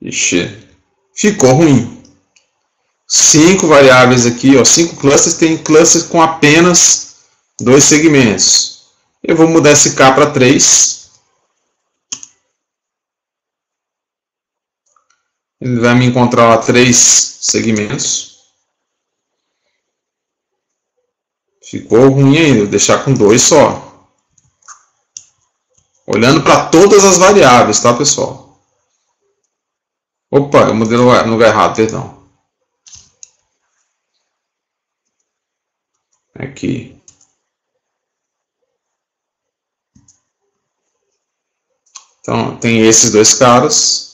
Ixi, ficou ruim. 5 variáveis aqui, ó, 5 clusters, tem clusters com apenas 2 segmentos. Eu vou mudar esse K para 3. Ele vai me encontrar lá 3 segmentos. Ficou ruim ainda, vou deixar com 2 só. Olhando para todas as variáveis, tá, pessoal? Opa, eu mudei no lugar errado, perdão. Aqui. Então, tem esses 2 caras.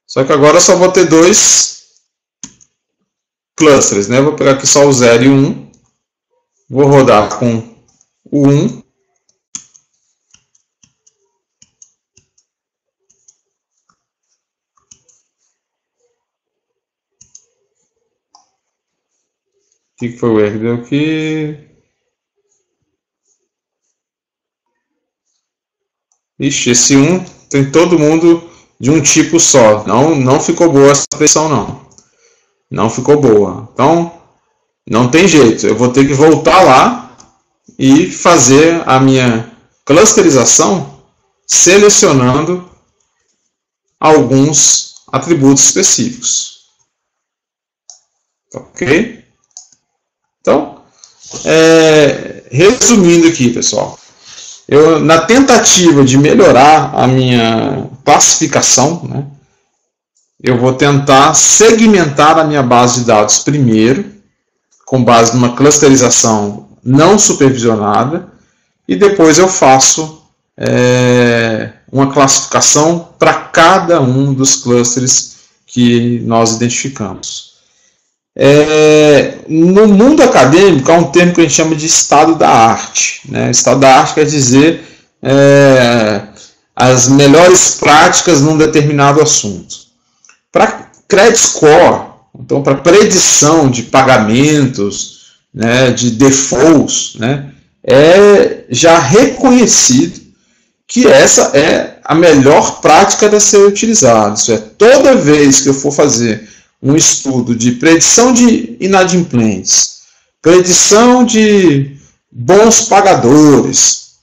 Só que agora eu só vou ter 2 clusters, né? Vou pegar aqui só o 0 e o 1. Vou rodar com o 1. O que foi o erro que deu aqui? Ixi, esse 1 tem todo mundo de um tipo só. Não ficou boa essa predição, não. Não ficou boa. Então, não tem jeito. Eu vou ter que voltar lá e fazer a minha clusterização selecionando alguns atributos específicos. Ok? Então, resumindo aqui, pessoal. Na tentativa de melhorar a minha classificação, né, eu vou tentar segmentar a minha base de dados primeiro, com base numa clusterização não supervisionada, e depois eu faço uma classificação para cada um dos clusters que nós identificamos. No mundo acadêmico há um termo que a gente chama de estado da arte, né? Estado da arte quer dizer as melhores práticas num determinado assunto. Para credit score, então para predição de pagamentos, né, de defaults, né, é já reconhecido que essa é a melhor prática a ser utilizada. Isso é, toda vez que eu for fazer um estudo de predição de inadimplentes, predição de bons pagadores,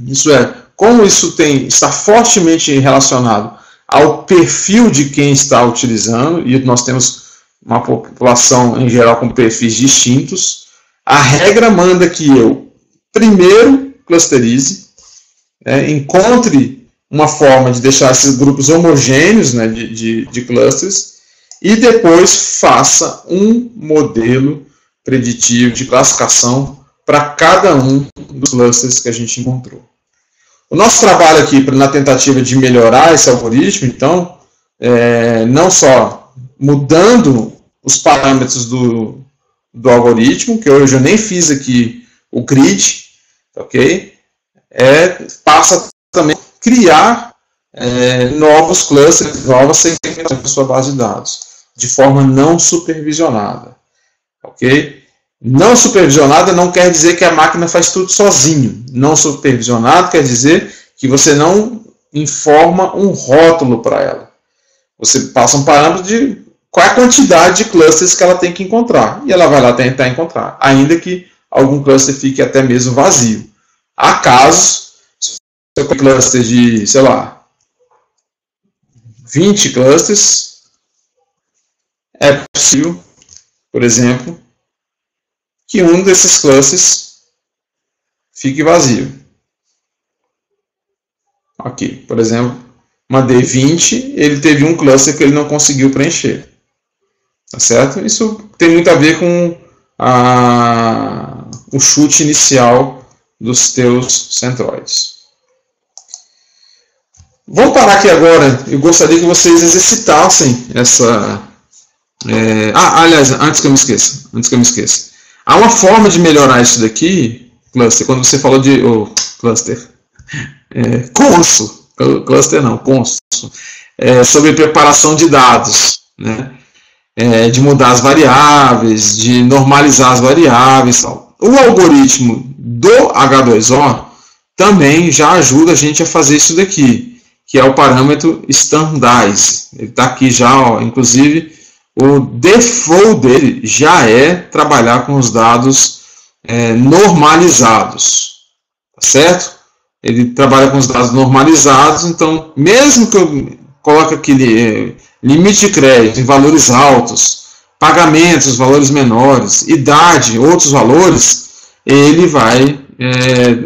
isso é, como isso está fortemente relacionado ao perfil de quem está utilizando, e nós temos uma população em geral com perfis distintos, a regra manda que eu primeiro clusterize, encontre uma forma de deixar esses grupos homogêneos, né, de clusters, e depois faça um modelo preditivo de classificação para cada um dos clusters que a gente encontrou. O nosso trabalho aqui, na tentativa de melhorar esse algoritmo, então, não só mudando os parâmetros do do algoritmo, que hoje eu nem fiz aqui o grid, ok? Passa também a criar novos clusters, novas segmentações na sua base de dados, de forma não supervisionada, ok? Não supervisionada não quer dizer que a máquina faz tudo sozinho. Não supervisionado quer dizer que você não informa um rótulo para ela. Você passa um parâmetro de qual é a quantidade de clusters que ela tem que encontrar. E ela vai lá tentar encontrar, ainda que algum cluster fique até mesmo vazio. Há casos, se você tem cluster de, sei lá, 20 clusters, é possível, por exemplo, que um desses clusters fique vazio. Aqui, por exemplo, uma D20, ele teve um cluster que ele não conseguiu preencher. Tá certo? Isso tem muito a ver com o chute inicial dos teus centroides. Vamos parar aqui agora. Eu gostaria que vocês exercitassem essa... aliás, antes que eu me esqueça. Há uma forma de melhorar isso daqui, cluster, quando você falou de cluster, conso, cluster não, conso, sobre preparação de dados, né? De mudar as variáveis, de normalizar as variáveis. Tal. O algoritmo do H2O também já ajuda a gente a fazer isso daqui, que é o parâmetro standardize. Ele está aqui já, ó, inclusive... O default dele já é trabalhar com os dados normalizados, tá certo? Ele trabalha com os dados normalizados, então, mesmo que eu coloque aquele limite de crédito em valores altos, pagamentos, valores menores, idade, outros valores, ele vai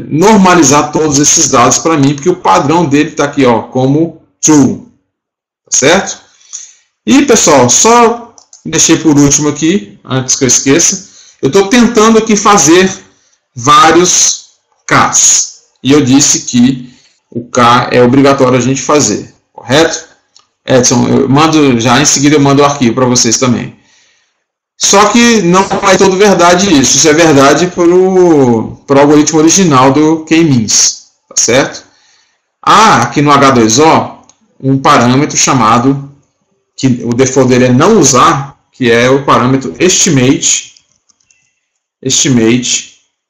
normalizar todos esses dados para mim, porque o padrão dele está aqui, ó, como true, tá certo? E, pessoal, só deixei por último aqui, antes que eu esqueça, eu estou tentando aqui fazer vários Ks. E eu disse que o K é obrigatório a gente fazer, correto? Edson, eu mando, já em seguida eu mando o arquivo para vocês também. Só que não é todo verdade isso. Isso é verdade para o algoritmo original do K-means, tá certo? Há aqui no H2O um parâmetro chamado, que o default dele é não usar, que é o parâmetro estimate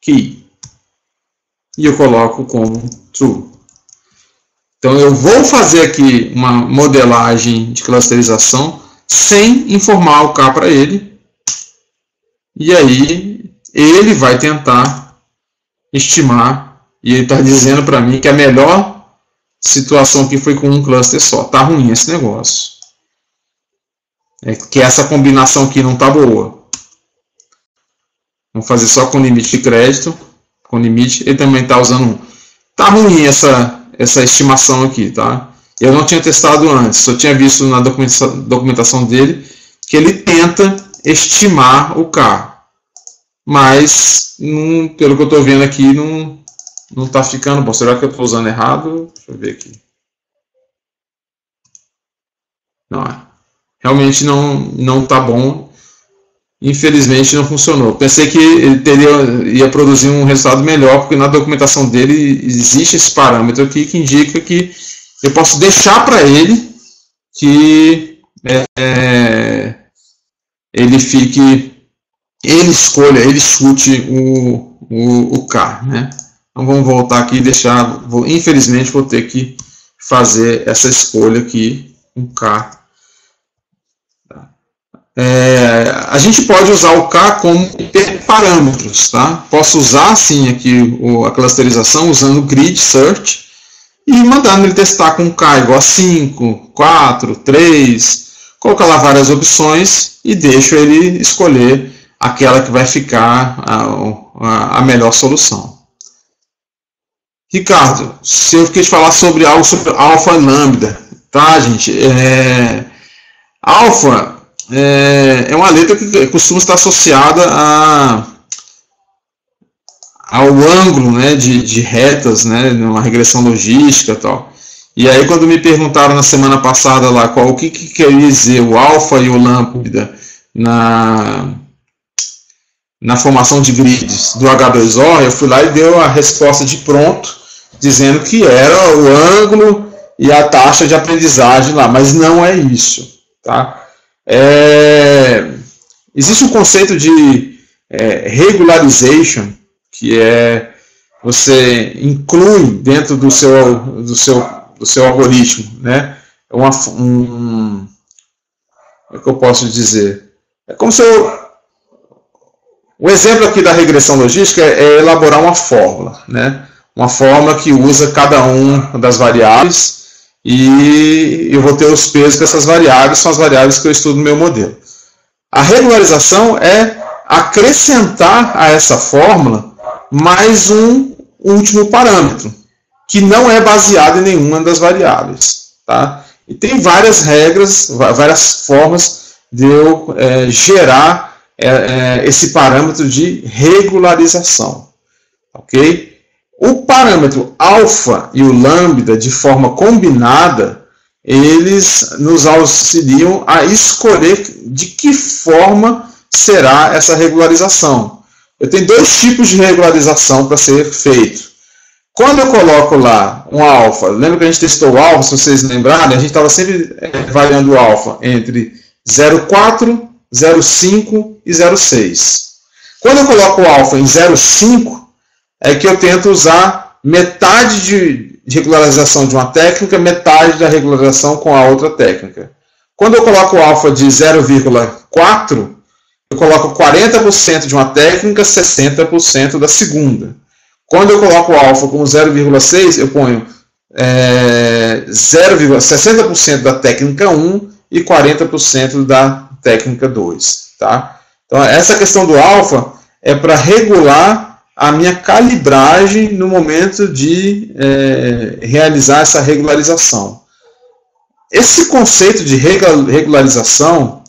key. E eu coloco como true. Então eu vou fazer aqui uma modelagem de clusterização sem informar o K para ele. E aí ele vai tentar estimar. E ele está dizendo para mim que a melhor situação aqui foi com um cluster só. Está ruim esse negócio. Que essa combinação aqui não está boa. Vamos fazer só com limite de crédito. Com limite, ele também está usando um. Está ruim essa estimação aqui, tá? Eu não tinha testado antes, só tinha visto na documentação dele que ele tenta estimar o K. Mas, pelo que eu estou vendo aqui, não está ficando bom. Será que eu estou usando errado? Deixa eu ver aqui. Não, realmente não está bom. Infelizmente não funcionou. Pensei que ele ia produzir um resultado melhor, porque na documentação dele existe esse parâmetro aqui que indica que eu posso deixar para ele que ele escolha, ele chute o K, né? Então vamos voltar aqui e deixar. Infelizmente vou ter que fazer essa escolha aqui, um K. A gente pode usar o K como parâmetros, tá? Posso usar sim aqui a clusterização usando o grid search e mandando ele testar com K igual a 5, 4, 3, colocar lá várias opções e deixo ele escolher aquela que vai ficar a melhor solução. Ricardo, se eu quis falar sobre algo sobre alfa e lambda, tá, gente? Alfa é uma letra que costuma estar associada ao ângulo, né, de retas, né, numa regressão logística e tal. E aí quando me perguntaram na semana passada lá o que queria dizer o alfa e o lambda na formação de grids do H2O, eu fui lá e dei a resposta de pronto, dizendo que era o ângulo e a taxa de aprendizagem lá, mas não é isso. Tá? Existe um conceito de regularization, que é você inclui dentro do seu algoritmo, né? Como é que eu posso dizer? É como se o exemplo aqui da regressão logística é elaborar uma fórmula, né? Uma fórmula que usa cada uma das variáveis e eu vou ter os pesos que essas variáveis são as variáveis que eu estudo no meu modelo. A regularização é acrescentar a essa fórmula mais um último parâmetro, que não é baseado em nenhuma das variáveis. Tá? E tem várias regras, várias formas de eu gerar esse parâmetro de regularização. Ok? O parâmetro alfa e o lambda, de forma combinada, eles nos auxiliam a escolher de que forma será essa regularização. Eu tenho dois tipos de regularização para ser feito. Quando eu coloco lá um alfa, lembra que a gente testou o alfa, se vocês lembrarem, a gente estava sempre variando o alfa entre 0,4, 0,5 e 0,6. Quando eu coloco o alfa em 0,5, é que eu tento usar metade de regularização de uma técnica, metade da regularização com a outra técnica. Quando eu coloco o alfa de 0,4, eu coloco 40% de uma técnica, 60% da segunda. Quando eu coloco o alfa como 0,6, eu ponho 60% da técnica 1 e 40% da técnica 2. Tá? Então, essa questão do alfa é para regular a minha calibragem no momento de realizar essa regularização. Esse conceito de regularização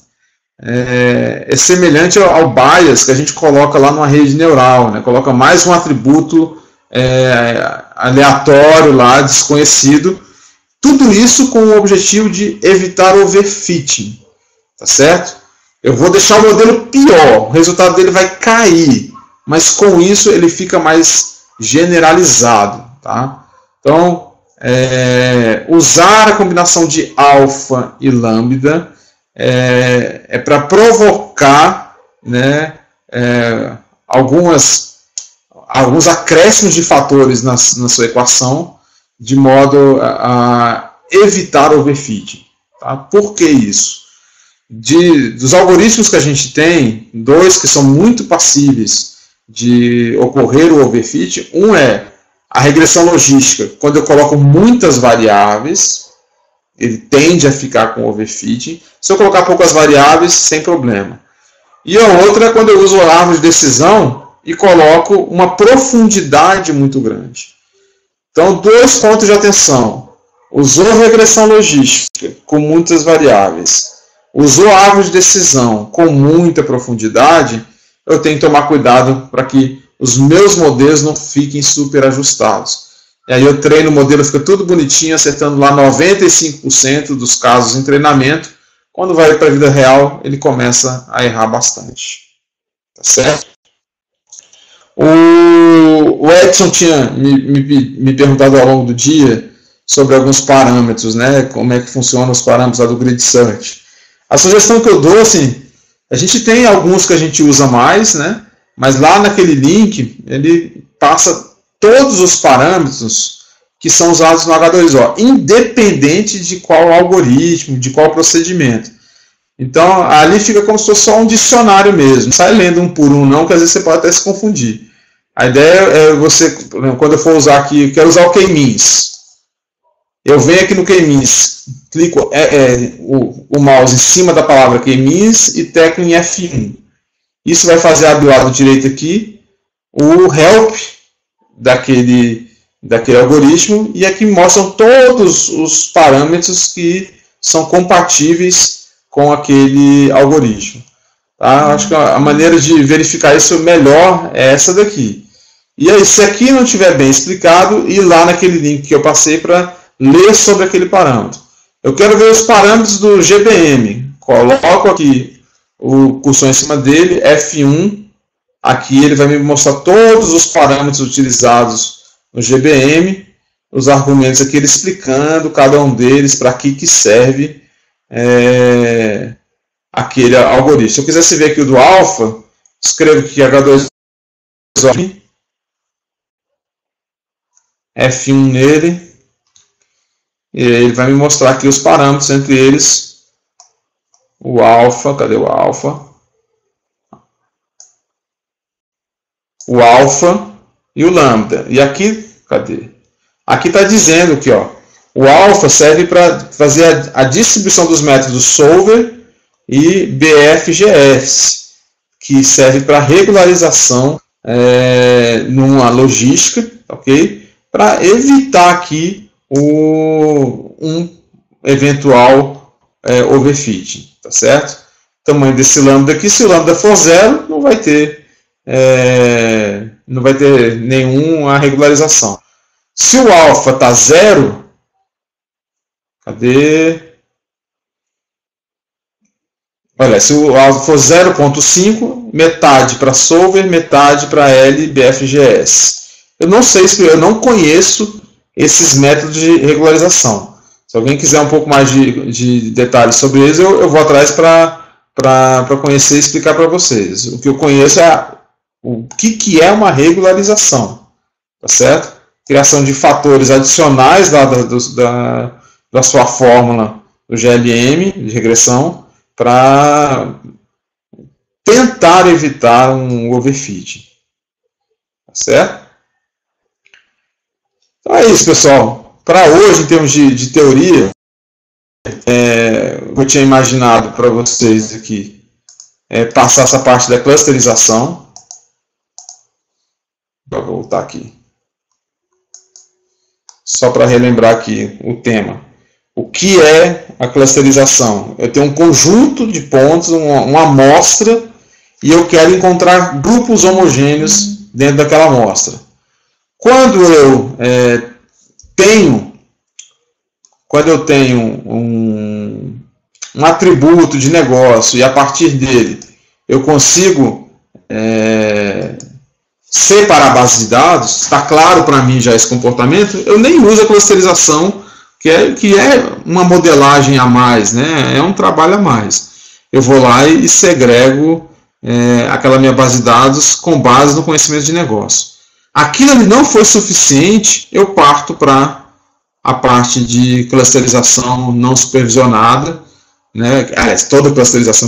é semelhante ao bias que a gente coloca lá numa rede neural, né? Coloca mais um atributo aleatório lá, desconhecido. Tudo isso com o objetivo de evitar overfitting. Tá certo? Eu vou deixar o modelo pior, o resultado dele vai cair, mas com isso ele fica mais generalizado. Tá? Então, usar a combinação de alfa e lambda é para provocar, né, alguns acréscimos de fatores na sua equação, de modo a evitar overfitting. Tá? Por que isso? Dos algoritmos que a gente tem, dois que são muito passíveis de ocorrer o overfit, um é a regressão logística. Quando eu coloco muitas variáveis, ele tende a ficar com overfitting. Se eu colocar poucas variáveis, sem problema. E a outra é quando eu uso a árvore de decisão e coloco uma profundidade muito grande. Então, 2 pontos de atenção. Usou regressão logística com muitas variáveis. Usou a árvore de decisão com muita profundidade, eu tenho que tomar cuidado para que os meus modelos não fiquem super ajustados. E aí eu treino o modelo, fica tudo bonitinho, acertando lá 95% dos casos em treinamento. Quando vai para a vida real, ele começa a errar bastante. Tá certo? O Edson tinha me perguntado ao longo do dia sobre alguns parâmetros, né? Como é que funcionam os parâmetros lá do Grid Search. A sugestão que eu dou, assim, a gente tem alguns que a gente usa mais, né? Mas lá naquele link, ele passa todos os parâmetros que são usados no H2O, independente de qual algoritmo, de qual procedimento. Então, ali fica como se fosse só um dicionário mesmo. Não sai lendo um por um, não, que às vezes você pode até se confundir. A ideia é você, quando eu for usar aqui, eu quero usar o K-means. Eu venho aqui no K-means, clico o mouse em cima da palavra K-means e teclo em F1. Isso vai fazer do lado direito aqui o help daquele algoritmo, e aqui mostram todos os parâmetros que são compatíveis com aquele algoritmo. Tá? Acho que a maneira de verificar isso melhor é essa daqui. E aí, se aqui não estiver bem explicado, ir lá naquele link que eu passei para ler sobre aquele parâmetro. Eu quero ver os parâmetros do GBM. Coloco aqui o cursor em cima dele, F1, Aqui ele vai me mostrar todos os parâmetros utilizados no GBM, os argumentos aqui ele explicando cada um deles, para que serve aquele algoritmo. Se eu quisesse ver aqui o do alfa, escrevo aqui H2O, F1 nele, e ele vai me mostrar aqui os parâmetros, entre eles o alfa, cadê o alfa? O alfa e o lambda. E aqui, cadê? Aqui está dizendo que o alfa serve para fazer a distribuição dos métodos solver e BFGS, que serve para regularização numa logística, ok? Para evitar aqui um eventual overfitting, tá certo? O tamanho desse lambda aqui, se o lambda for zero, não vai ter nenhuma regularização. Se o alfa está zero, cadê? Olha, se o alfa for 0,5, metade para solver, metade para LBFGS. Eu não sei, eu não conheço esses métodos de regularização. Se alguém quiser um pouco mais de detalhes sobre eles, eu vou atrás para conhecer e explicar para vocês. O que eu conheço é o que é uma regularização, tá certo? Criação de fatores adicionais da sua fórmula do GLM, de regressão, para tentar evitar um overfit. Tá certo? Então é isso, pessoal. Para hoje, em termos de teoria, eu tinha imaginado para vocês aqui passar essa parte da clusterização. Vou voltar aqui. Só para relembrar aqui o tema. O que é a clusterização? Eu tenho um conjunto de pontos, uma amostra, e eu quero encontrar grupos homogêneos dentro daquela amostra. Quando eu tenho um atributo de negócio e a partir dele eu consigo separar a base de dados, está claro para mim já esse comportamento, eu nem uso a clusterização, que é uma modelagem a mais, né? É um trabalho a mais. Eu vou lá e segrego aquela minha base de dados com base no conhecimento de negócio. Aquilo não foi suficiente, eu parto para a parte de clusterização não supervisionada, né? Toda clusterização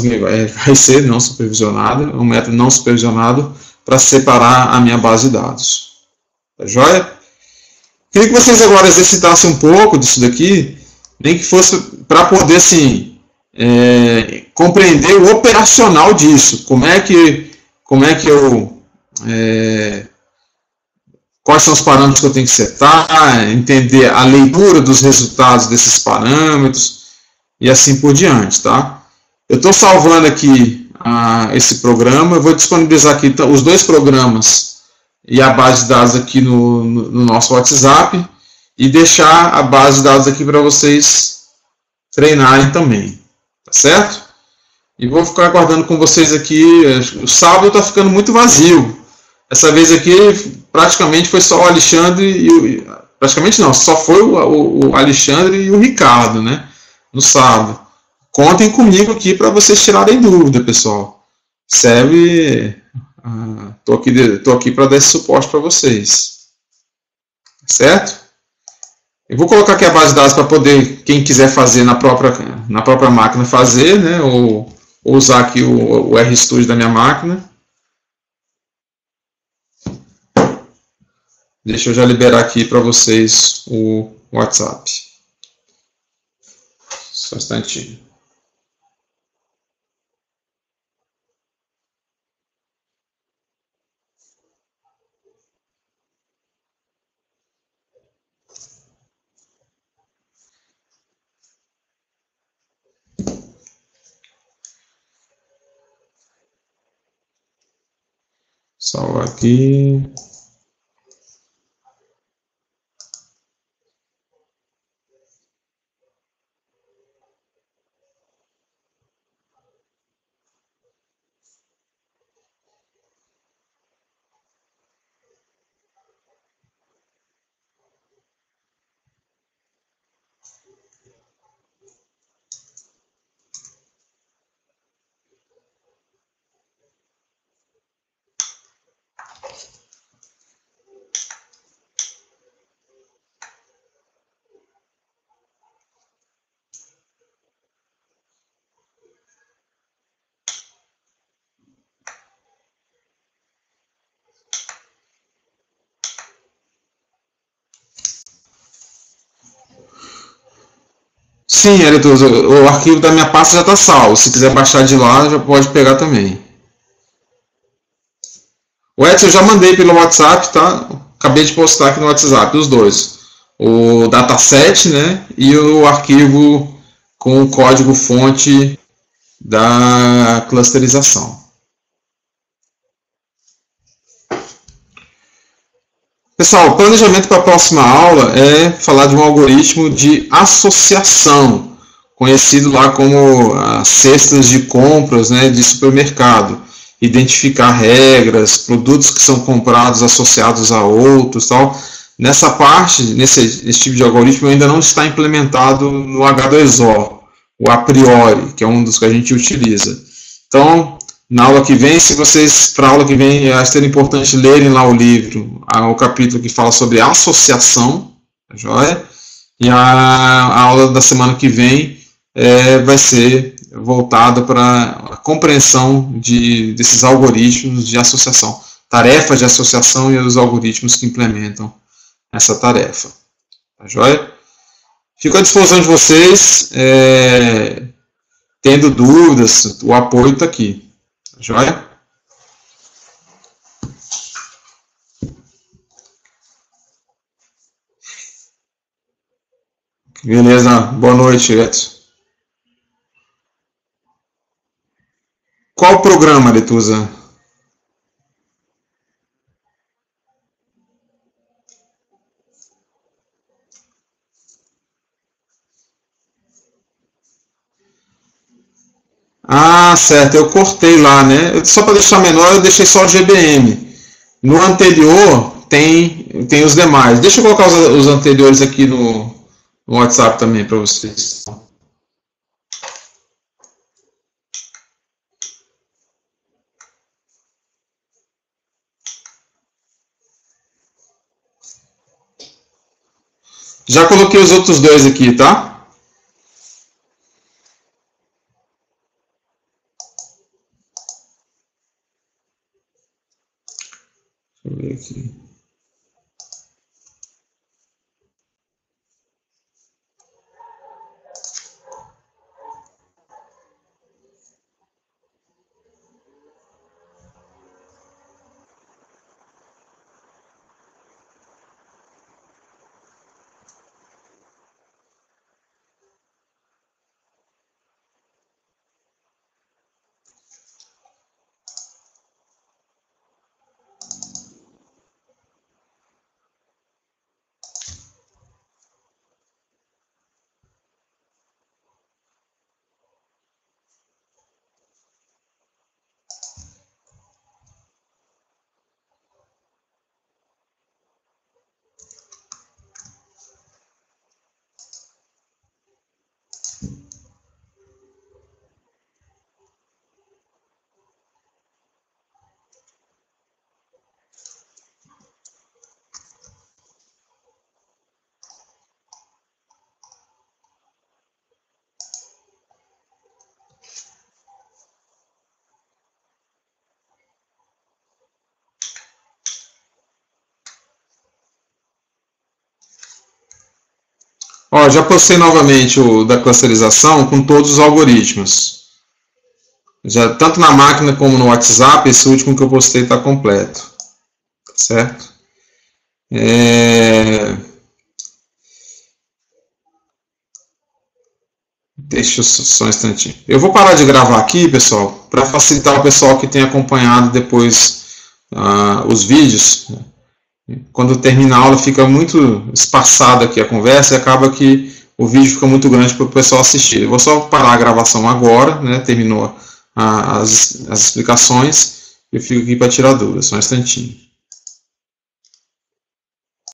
vai ser não supervisionada, um método não supervisionado para separar a minha base de dados. Tá joia? Queria que vocês agora exercitassem um pouco disso daqui, nem que fosse para poder assim, compreender o operacional disso. Como é que eu quais são os parâmetros que eu tenho que setar, entender a leitura dos resultados desses parâmetros e assim por diante, tá? Eu estou salvando aqui esse programa, eu vou disponibilizar aqui os dois programas e a base de dados aqui no nosso WhatsApp e deixar a base de dados aqui para vocês treinarem também, tá certo? E vou ficar aguardando com vocês aqui. O sábado está ficando muito vazio. Essa vez aqui praticamente foi só o Alexandre praticamente não, só foi o Alexandre e o Ricardo, né? No sábado. Contem comigo aqui para vocês tirarem dúvida, pessoal. Serve. Tô aqui para dar esse suporte para vocês. Certo? Eu vou colocar aqui a base de dados para poder, quem quiser fazer na própria máquina fazer, né? Ou usar aqui o RStudio da minha máquina. Deixa eu já liberar aqui para vocês o WhatsApp. Só um instantinho. Salvar aqui. Sim, Eritos, o arquivo da minha pasta já está salvo. Se quiser baixar de lá, já pode pegar também. O Edson eu já mandei pelo WhatsApp, tá? Acabei de postar aqui no WhatsApp, os dois. O dataset, né? E o arquivo com o código-fonte da clusterização. Pessoal, o planejamento para a próxima aula é falar de um algoritmo de associação, conhecido lá como as cestas de compras, né, de supermercado. Identificar regras, produtos que são comprados associados a outros, tal. Nessa parte, esse tipo de algoritmo ainda não está implementado no H2O, o a priori, que é um dos que a gente utiliza. Então, na aula que vem, para a aula que vem, vai ser importante lerem lá o livro, o capítulo que fala sobre associação, tá joia? E a aula da semana que vem vai ser voltada para a compreensão desses algoritmos de associação, tarefas de associação e os algoritmos que implementam essa tarefa. Tá joia? Fico à disposição de vocês, tendo dúvidas, o apoio está aqui. Tá joia? Beleza, boa noite, Edson. Qual programa, Letusa? Ah, certo, eu cortei lá, né? Só para deixar menor, eu deixei só o GBM. No anterior tem os demais. Deixa eu colocar os anteriores aqui no WhatsApp também para vocês. Já coloquei os outros dois aqui, tá? Deixa eu ver aqui. Ó, já postei novamente o da clusterização com todos os algoritmos. Já, tanto na máquina como no WhatsApp, esse último que eu postei está completo. Certo? Deixa eu só um instantinho. Eu vou parar de gravar aqui, pessoal, para facilitar o pessoal que tem acompanhado depois os vídeos. Quando termina a aula fica muito espaçada aqui a conversa e acaba que o vídeo fica muito grande para o pessoal assistir. Eu vou só parar a gravação agora, né? Terminou as explicações, eu fico aqui para tirar dúvidas, só um instantinho.